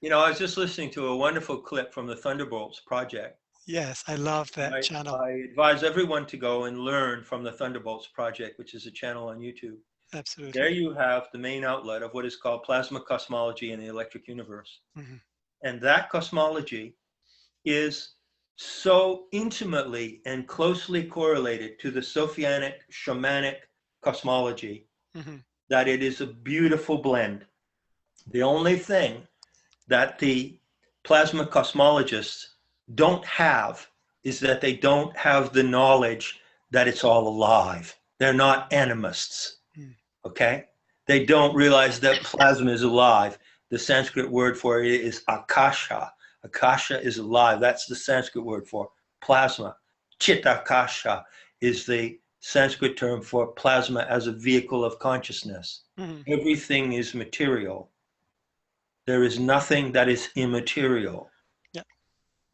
you know, I was just listening to a wonderful clip from the Thunderbolts Project. Yes, I love that channel. I advise everyone to go and learn from the Thunderbolts Project, which is a channel on YouTube. Absolutely. There you have the main outlet of what is called plasma cosmology in the electric universe. Mm-hmm. And that cosmology is so intimately and closely correlated to the Sophianic shamanic cosmology mm-hmm. that it is a beautiful blend. The only thing that the plasma cosmologists don't have is that they don't have the knowledge that it's all alive. They're not animists, okay? They don't realize that plasma is alive. The Sanskrit word for it is akasha. Akasha is alive. That's the Sanskrit word for plasma. Chitakasha is the Sanskrit term for plasma as a vehicle of consciousness. Mm-hmm. Everything is material. There is nothing that is immaterial. Yeah.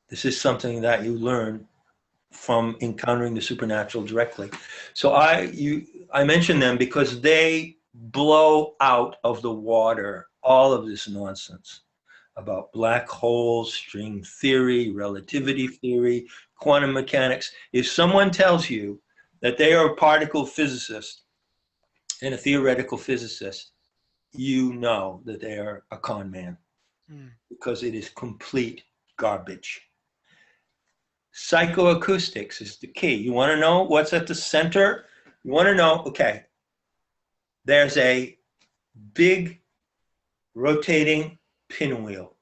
This is something that you learn from encountering the supernatural directly. So I mention them because they blow out of the water all of this nonsense about black holes, string theory, relativity theory, quantum mechanics. If someone tells you that they are a particle physicist and a theoretical physicist, you know that they are a con man because it is complete garbage. Psychoacoustics is the key. You want to know what's at the center? You want to know, okay, there's a big rotating pinwheel.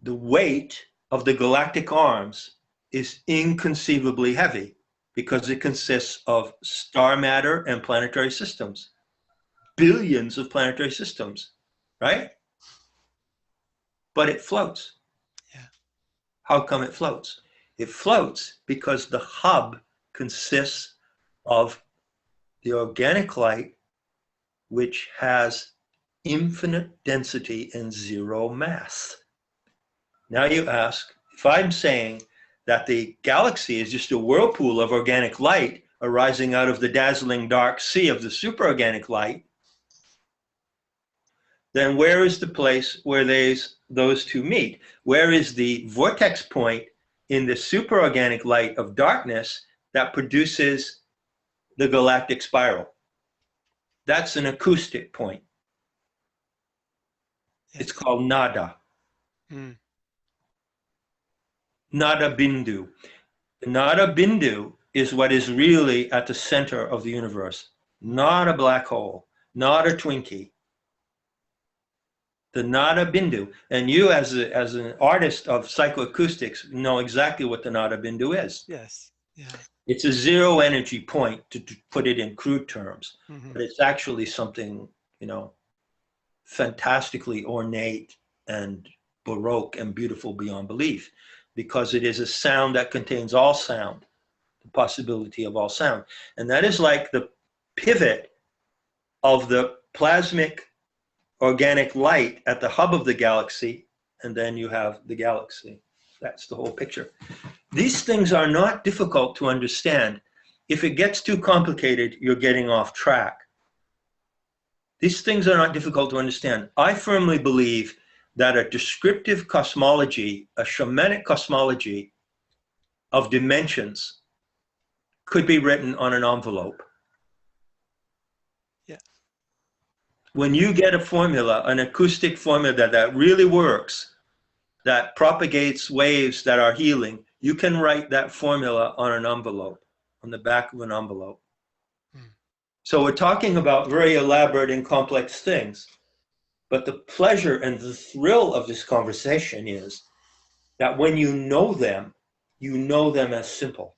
The weight of the galactic arms is inconceivably heavy because it consists of star matter and planetary systems. Billions of planetary systems, right? But it floats. Yeah. How come it floats? It floats because the hub consists of the organic light, which has infinite density and zero mass. Now you ask, if I'm saying that the galaxy is just a whirlpool of organic light arising out of the dazzling dark sea of the superorganic light, then where is the place where those two meet? Where is the vortex point in the superorganic light of darkness that produces the galactic spiral? That's an acoustic point. It's called nada. Nada bindu. The nada bindu is what is really at the center of the universe. Not a black hole, not a Twinkie. The nada bindu. And you as an artist of psychoacoustics know exactly what the nada bindu is. Yes. Yeah. It's a zero energy point, to put it in crude terms, but it's actually something, you know, fantastically ornate and baroque and beautiful beyond belief, because it is a sound that contains all sound, the possibility of all sound. And that is like the pivot of the plasmic organic light at the hub of the galaxy, and then you have the galaxy. That's the whole picture. These things are not difficult to understand. If it gets too complicated, you're getting off track. These things are not difficult to understand. I firmly believe that a descriptive cosmology, a shamanic cosmology of dimensions could be written on an envelope. Yeah. When you get a formula, an acoustic formula that really works, that propagates waves that are healing, you can write that formula on an envelope, on the back of an envelope. So we're talking about very elaborate and complex things. But the pleasure and the thrill of this conversation is that when you know them as simple.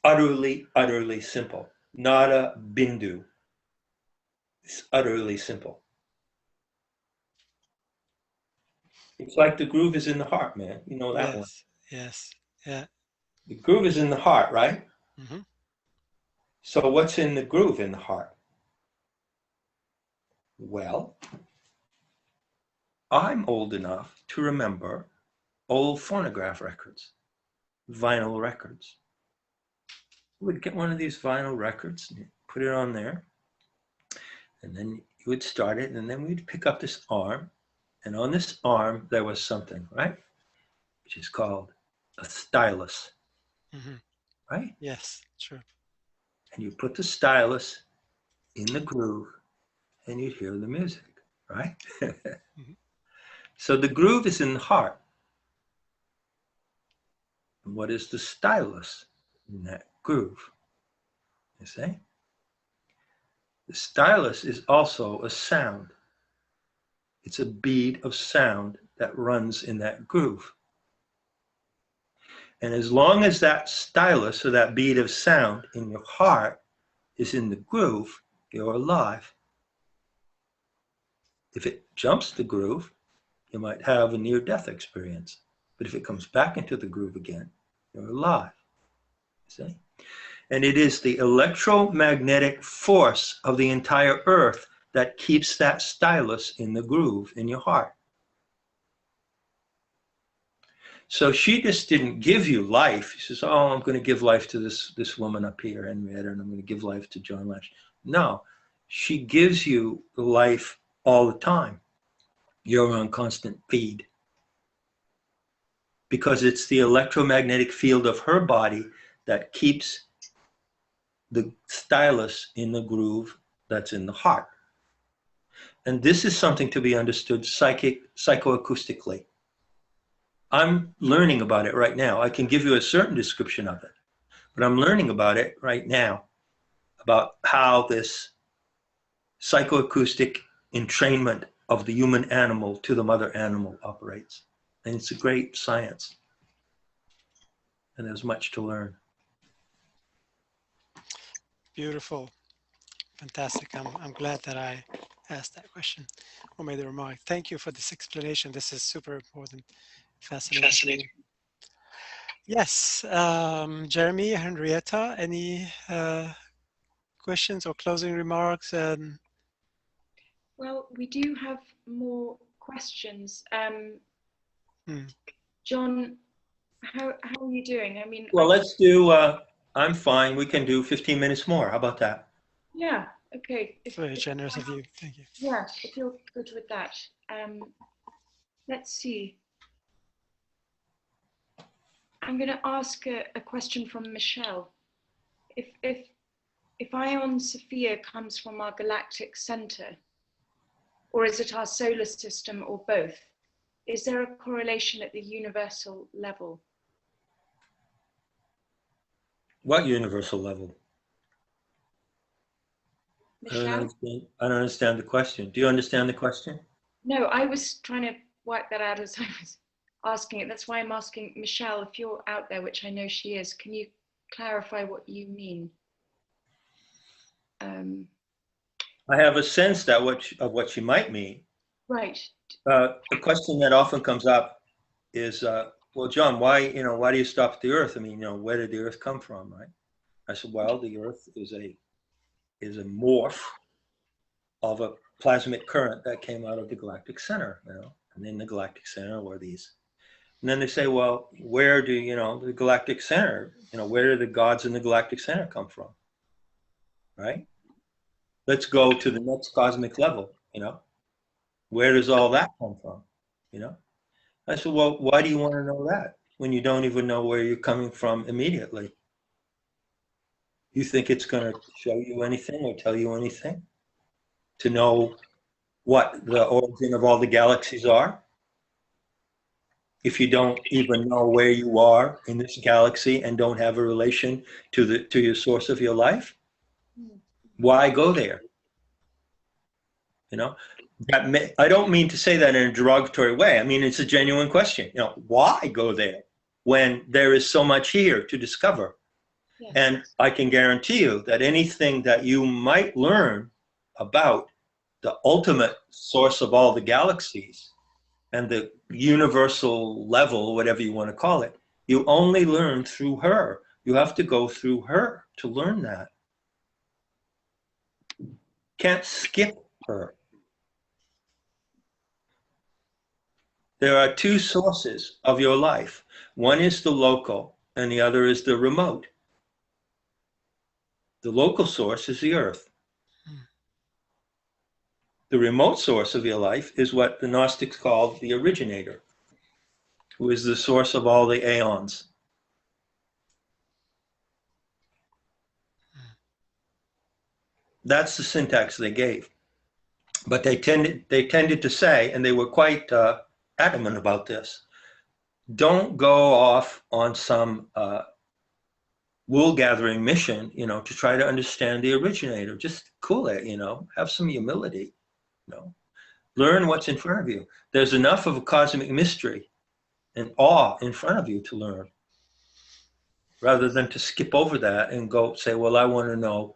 Utterly, utterly simple. nada, bindu. It's utterly simple. It's like the groove is in the heart, man. You know that one. Yes. Yeah. The groove is in the heart, right? Mm-hmm. So what's in the groove in the heart? Well, I'm old enough to remember old phonograph records, vinyl records. You would get one of these vinyl records and put it on there, and then you would start it, and then we'd pick up this arm, and on this arm there was something, right? Which is called a stylus, Mm-hmm. right? Yes, true. And you put the stylus in the groove, and you'd hear the music, right? Mm-hmm. So the groove is in the heart. And what is the stylus in that groove? You see? The stylus is also a sound. It's a bead of sound that runs in that groove. And as long as that stylus or that bead of sound in your heart is in the groove, you're alive. If it jumps the groove, you might have a near-death experience. But if it comes back into the groove again, you're alive. See? And it is the electromagnetic force of the entire earth that keeps that stylus in the groove in your heart. So she just didn't give you life. She says, oh, I'm going to give life to this woman up here, Henrietta, and I'm going to give life to John Lash. No, she gives you life all the time. You're on constant feed. Because it's the electromagnetic field of her body that keeps the stylus in the groove that's in the heart. And this is something to be understood psychoacoustically. I'm learning about it right now. I can give you a certain description of it, but I'm learning about it right now, about how this psychoacoustic entrainment of the human animal to the mother animal operates. And it's a great science. And there's much to learn. Beautiful. Fantastic. I'm glad that I asked that question or made the remark. Thank you for this explanation. This is super important. Fascinating. Yes. Jeremy, Henrietta, any questions or closing remarks? Well, we do have more questions. John, how are you doing? I mean, well, let's do, I'm fine. We can do 15 minutes more. How about that? Yeah, okay. Very generous of you. Thank you. Yeah, if you're good with that. Let's see. I'm going to ask a question from Michelle. If Ion Sophia comes from our galactic center, or is it our solar system, or both? Is there a correlation at the universal level? What universal level? Michelle? I don't understand the question. Do you understand the question? No, I was trying to work that out as I was asking it. That's why I'm asking Michelle, if you're out there, which I know she is, can you clarify what you mean? I have a sense that of what you might mean. Right. The question that often comes up is, well, John, why do you stop at the Earth? I mean, where did the Earth come from, right? I said, well, the Earth is a morph of a plasmic current that came out of the galactic center, and in the galactic center were these. And then they say, well, where do, the galactic center, where do the gods in the galactic center come from, right? Let's go to the next cosmic level, where does all that come from, I said, well, why do you want to know that when you don't even know where you're coming from immediately? You think it's going to show you anything or tell you anything to know what the origin of all the galaxies are? If you don't even know where you are in this galaxy and don't have a relation to your source of your life, why go there? I don't mean to say that in a derogatory way. I mean, it's a genuine question. Why go there when there is so much here to discover? Yes. And I can guarantee you that anything that you might learn about the ultimate source of all the galaxies and the universal level, whatever you want to call it, you only learn through her. You have to go through her to learn that. Can't skip her. There are two sources of your life. One is the local and the other is the remote. The local source is the earth. The remote source of your life is what the Gnostics call the originator, who is the source of all the aeons. That's the syntax they gave. But they tended to say, and they were quite adamant about this, don't go off on some wool-gathering mission, to try to understand the originator. Just cool it, have some humility, Learn what's in front of you. There's enough of a cosmic mystery and awe in front of you to learn, rather than to skip over that and go say, well, I want to know,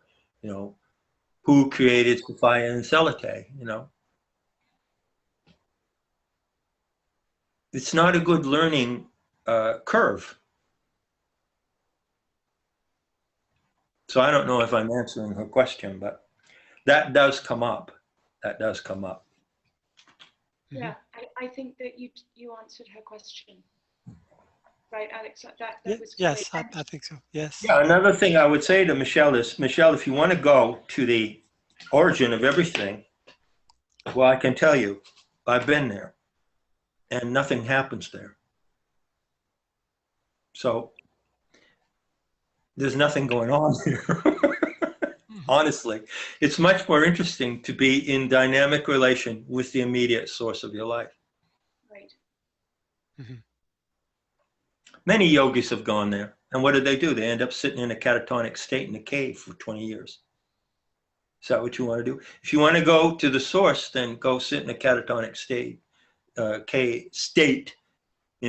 who created Sophia and Zelite, It's not a good learning curve. So I don't know if I'm answering her question, but that does come up. That does come up. Yeah, I think that you answered her question. Right, Alex? That was yes, great. I think so. Yes. Yeah, another thing I would say to Michelle is, Michelle, if you want to go to the origin of everything, well, I can tell you, I've been there, and nothing happens there. So there's nothing going on there. Honestly, it's much more interesting to be in dynamic relation with the immediate source of your life. Right. Mm-hmm. Many yogis have gone there. And what do? They end up sitting in a catatonic state in a cave for 20 years. Is that what you want to do? If you want to go to the source, then go sit in a catatonic state in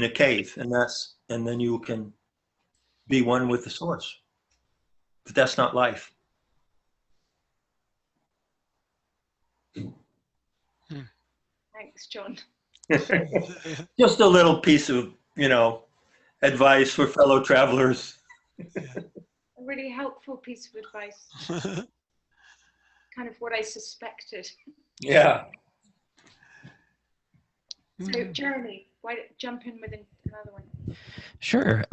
a cave, and then you can be one with the source. But that's not life. Thanks, John. Just a little piece of, advice for fellow travelers. A really helpful piece of advice. Kind of what I suspected. Yeah. So, Jeremy, why don't you jump in with another one? Sure.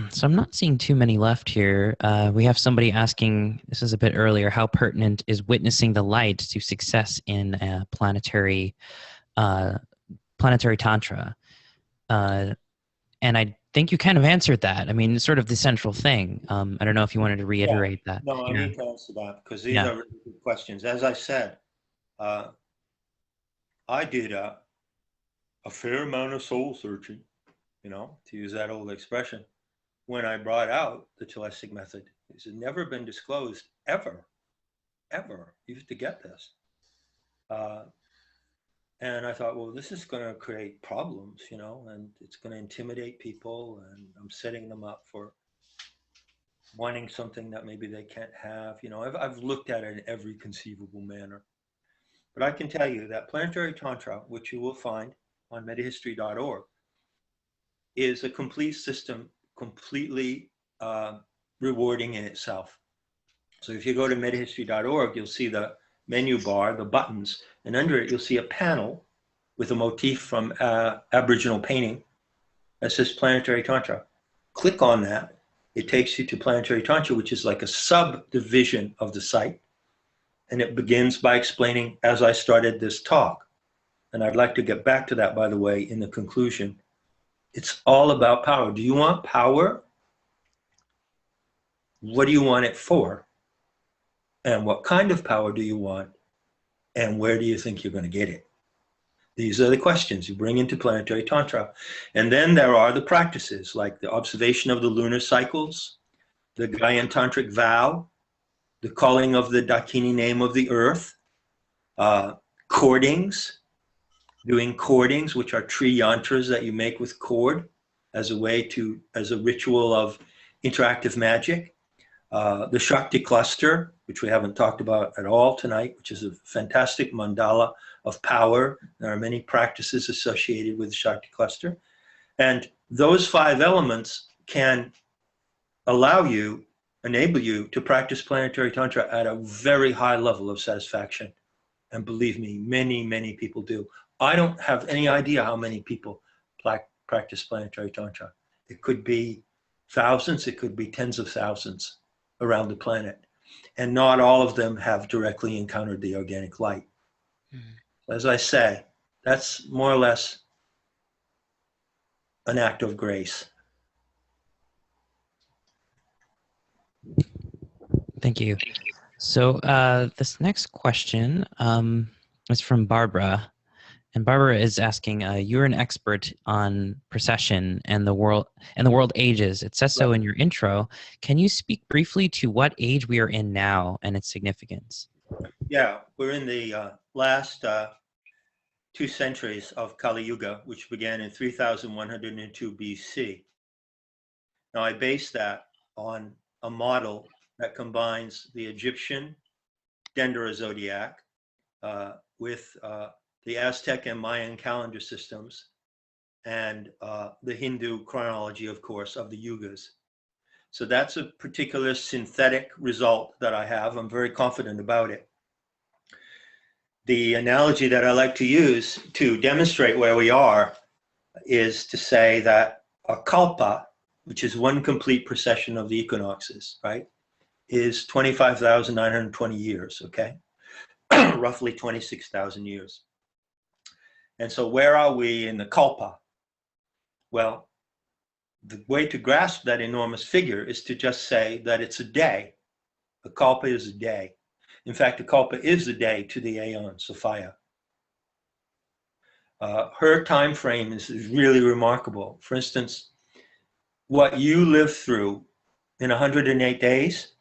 So I'm not seeing too many left here. We have somebody asking, this is a bit earlier, how pertinent is witnessing the light to success in planetary Tantra? And I think you kind of answered that. I mean, it's sort of the central thing. I don't know if you wanted to reiterate that. No, I need to answer that because these are really good questions. As I said, I did a fair amount of soul searching, to use that old expression, when I brought out the Galactic method. This has never been disclosed, ever. You have to get this. And I thought, well, this is going to create problems, and it's going to intimidate people, and I'm setting them up for wanting something that maybe they can't have. I've looked at it in every conceivable manner. But I can tell you that planetary Tantra, which you will find on metahistory.org, is a complete system, completely rewarding in itself. So if you go to metahistory.org, you'll see the menu bar, the buttons, and under it you'll see a panel with a motif from Aboriginal painting that says Planetary Tantra. Click on that. It takes you to Planetary Tantra, which is like a subdivision of the site. And it begins by explaining, as I started this talk, and I'd like to get back to that, by the way, in the conclusion, it's all about power. Do you want power? What do you want it for? And what kind of power do you want? And where do you think you're going to get it? These are the questions you bring into Planetary Tantra. And then there are the practices, like the observation of the lunar cycles, the Gaian Tantric vow, the calling of the Dakini name of the earth, cordings, doing cordings, which are tree yantras that you make with cord as a ritual of interactive magic. The Shakti cluster, which we haven't talked about at all tonight, which is a fantastic mandala of power. There are many practices associated with the Shakti cluster. And those 5 elements can enable you to practice planetary tantra at a very high level of satisfaction. And believe me, many, many people do. I don't have any idea how many people practice planetary tantra. It could be thousands, it could be tens of thousands around the planet. And not all of them have directly encountered the organic light. As I say, that's more or less an act of grace. Thank you. So this next question is from Barbara. And Barbara is asking, you're an expert on precession and the world ages. It says so in your intro. Can you speak briefly to what age we are in now and its significance? Yeah, we're in the last 2 centuries of Kali Yuga, which began in 3102 BC. Now, I base that on a model that combines the Egyptian Dendera zodiac with the Aztec and Mayan calendar systems, and the Hindu chronology, of course, of the yugas. So that's a particular synthetic result that I have. I'm very confident about it. The analogy that I like to use to demonstrate where we are is to say that a kalpa, which is one complete precession of the equinoxes, right, is 25,920 years, okay? Roughly 26,000 years. And so where are we in the kalpa? Well, the way to grasp that enormous figure is to just say that it's a day. A kalpa is a day. In fact, a kalpa is a day to the aeon, Sophia. Her time frame is really remarkable. For instance, what you lived through in 108 days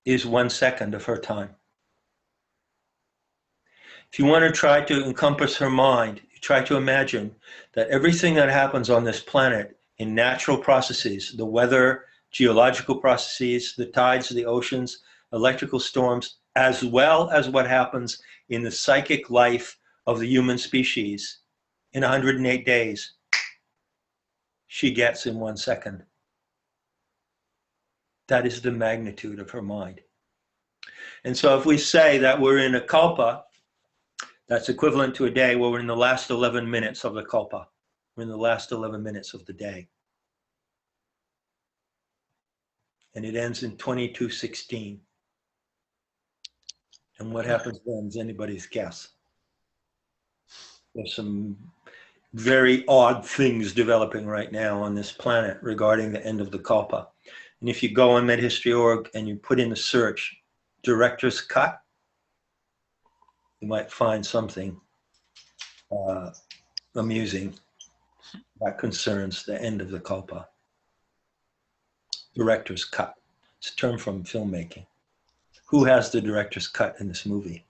is 1 second of her time. If you want to try to encompass her mind, you try to imagine that everything that happens on this planet in natural processes, the weather, geological processes, the tides, the oceans, electrical storms, as well as what happens in the psychic life of the human species in 108 days, she gets in 1 second. That is the magnitude of her mind. And so if we say that we're in a kalpa, that's equivalent to a day where we're in the last 11 minutes of the kalpa. We're in the last 11 minutes of the day. And it ends in 2216. And what happens then is anybody's guess. There's some very odd things developing right now on this planet regarding the end of the kalpa. And if you go on MedHistory.org and you put in the search, director's cut, you might find something amusing that concerns the end of the kalpa. Director's cut. It's a term from filmmaking. Who has the director's cut in this movie?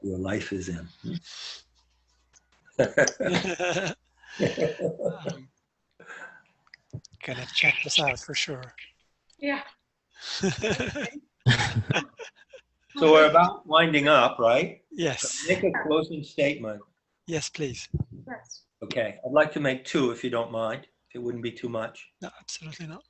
Your life is in. Gonna check this out for sure. Yeah. So we're about winding up, right? Yes. Make a closing statement. Yes, please. Yes. Okay, I'd like to make 2 if you don't mind. If it wouldn't be too much. No, absolutely not.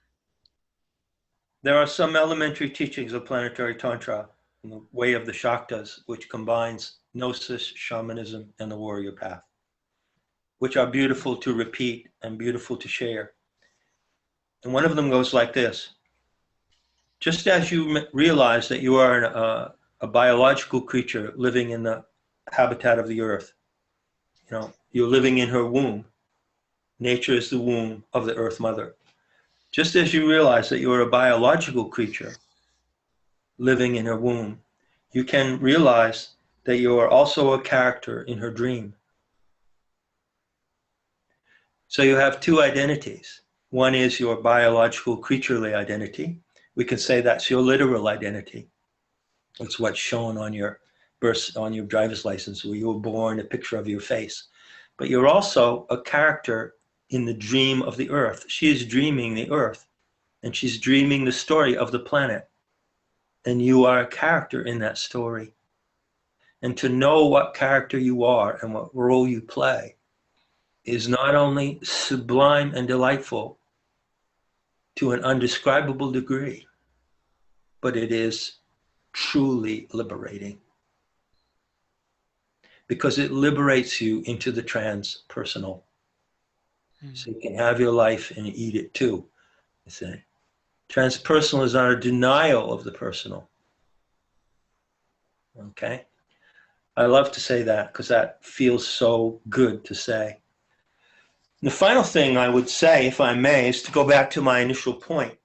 There are some elementary teachings of planetary tantra in the way of the Shaktas, which combines Gnosis, Shamanism, and the warrior path, which are beautiful to repeat and beautiful to share. And one of them goes like this. Just as you realize that you are a biological creature living in the habitat of the earth, you know, you're living in her womb. Nature is the womb of the Earth Mother. Just as you realize that you are a biological creature living in her womb, you can realize that you are also a character in her dream. So you have 2 identities. One is your biological creaturely identity. We can say that's your literal identity. It's what's shown on your birth, on your driver's license, where you were born, a picture of your face. But you're also a character in the dream of the earth. She is dreaming the earth. and she's dreaming the story of the planet. And you are a character in that story. And to know what character you are and what role you play is not only sublime and delightful to an undescribable degree, but it is truly liberating. Because it liberates you into the transpersonal. So you can have your life and eat it too, you see. Transpersonal is not a denial of the personal. Okay? I love to say that because that feels so good to say. The final thing I would say, if I may, is to go back to my initial point.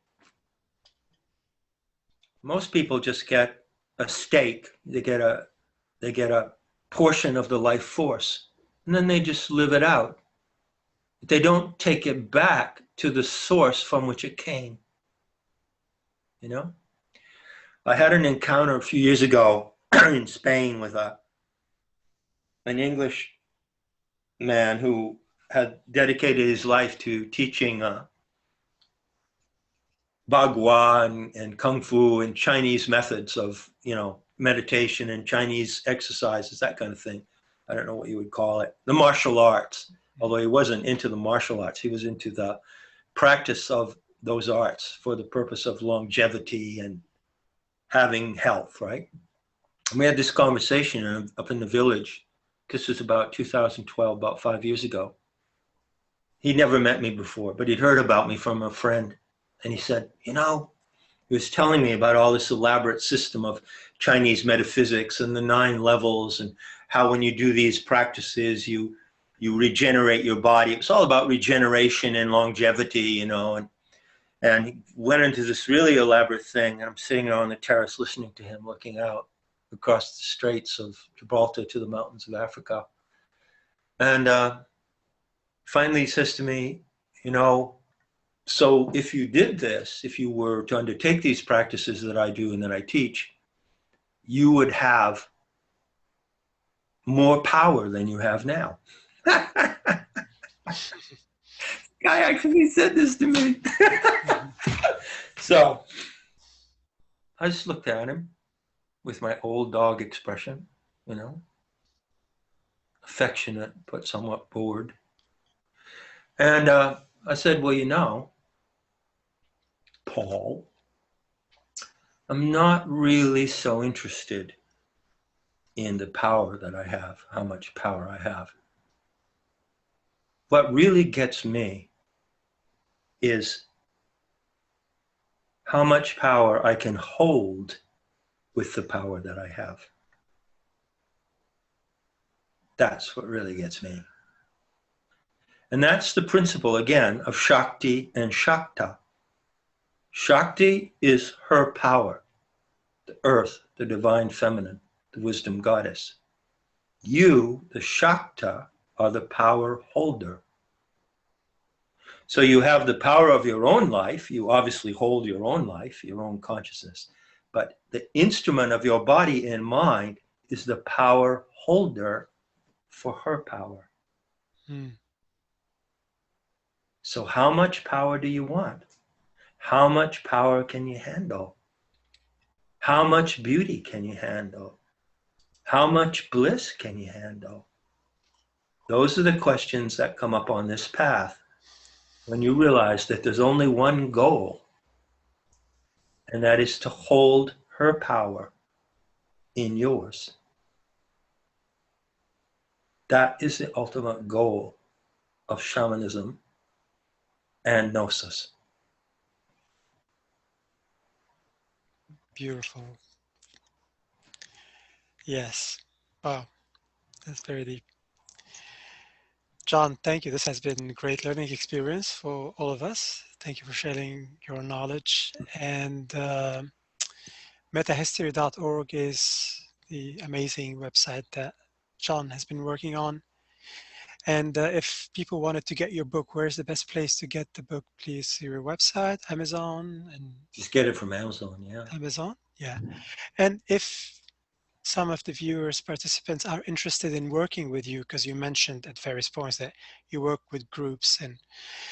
Most people just get a stake, they get a portion of the life force, and then they just live it out. They don't take it back to the source from which it came. You know? I had an encounter a few years ago in Spain with an English man who had dedicated his life to teaching Bagua and Kung Fu and Chinese methods of, you know, meditation and Chinese exercises, that kind of thing. I don't know what you would call it. The martial arts, although he wasn't into the martial arts, he was into the practice of those arts for the purpose of longevity and having health, right? And we had this conversation up in the village. This was about 2012, about 5 years ago. He'd never met me before, but he'd heard about me from a friend. And he said, you know, he was telling me about all this elaborate system of Chinese metaphysics and the 9 levels and how when you do these practices, you regenerate your body. It was all about regeneration and longevity, you know, and he went into this really elaborate thing. And I'm sitting on the terrace listening to him, looking out across the straits of Gibraltar to the mountains of Africa. And finally he says to me, you know, so if you did this, if you were to undertake these practices that I do and that I teach, you would have more power than you have now. Guy actually said this to me. So I just looked at him with my old dog expression, you know, affectionate, but somewhat bored. And I said, well, you know, Paul, I'm not really so interested in the power that I have, how much power I have. What really gets me is how much power I can hold with the power that I have. That's what really gets me. And that's the principle, again, of Shakti and Shakta. Shakti is her power, the earth, the divine feminine, the wisdom goddess. You, the Shakta, are the power holder. So you have the power of your own life. You obviously hold your own life, your own consciousness. But the instrument of your body and mind is the power holder for her power. So how much power do you want? How much power can you handle? How much beauty can you handle? How much bliss can you handle? Those are the questions that come up on this path when you realize that there's only one goal, and that is to hold her power in yours. That is the ultimate goal of shamanism and Gnosis. Beautiful. Yes. Wow. That's very deep. John, thank you. This has been a great learning experience for all of us. Thank you for sharing your knowledge. And metahistory.org is the amazing website that John has been working on. And if people wanted to get your book, where's the best place to get the book? Please, your website, Amazon, and just get it from Amazon, yeah. Amazon, yeah. And if some of the viewers, participants are interested in working with you, because you mentioned at various points that you work with groups and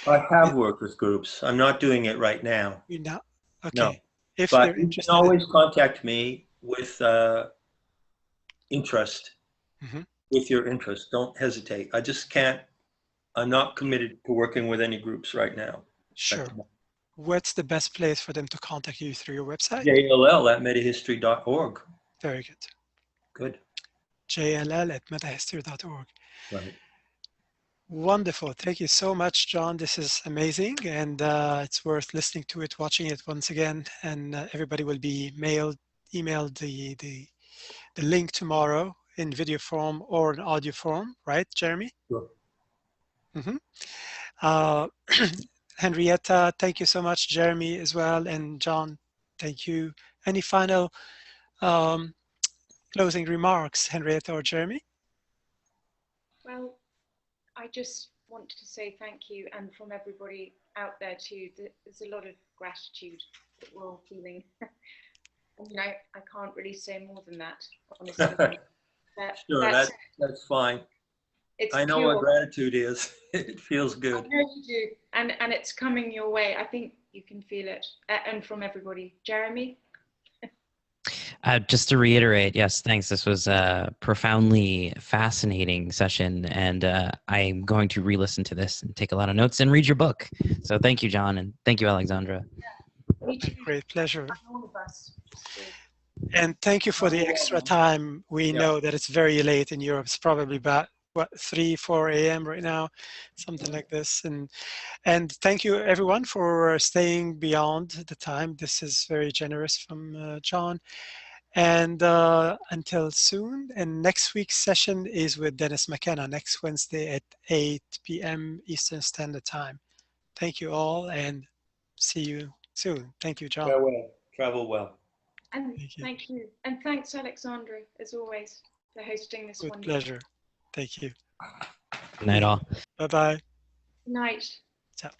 I have worked with groups. I'm not doing it right now. you know, No. okay. If But they're you can interested always contact me with interest, Mhm. with your interest. Don't hesitate. I just can't, I'm not committed to working with any groups right now. sure. What's the best place for them to contact you? Through your website? JLL@metahistory.org. Very good. Good. JLL@metahistory.org. Right. Wonderful. Thank you so much, John. This is amazing, and it's worth listening to it, watching it once again. And everybody will be emailed the link tomorrow in video form or in audio form, right, Jeremy? Sure. Mm-hmm. Henrietta, thank you so much. Jeremy as well, and John, thank you. Any final closing remarks, Henrietta or Jeremy? Well, I just want to say thank you, and from everybody out there too, there's a lot of gratitude that we're all feeling. I mean, I can't really say more than that, honestly. Sure, that's fine. I know pure. what gratitude is. It feels good. I know you do, and it's coming your way. I think you can feel it, and from everybody. Jeremy? Just to reiterate, yes, thanks. This was a profoundly fascinating session, and I'm going to re-listen to this and take a lot of notes and read your book. So thank you, John, and thank you, Alexandra. Yeah. Me too. Great pleasure. All of us. And thank you for the extra time. We know that it's very late in Europe. It's probably about, what, 3, 4 a.m. right now, something like this. And thank you, everyone, for staying beyond the time. This is very generous from John. And until soon. And next week's session is with Dennis McKenna next Wednesday at 8 p.m. Eastern Standard Time. Thank you all, and see you soon. Thank you, John. Farewell. Travel well. And thank you. And thanks, Alexandra, as always, for hosting this one. With pleasure. Thank you. Good night, all. Bye-bye. Good night. Ciao.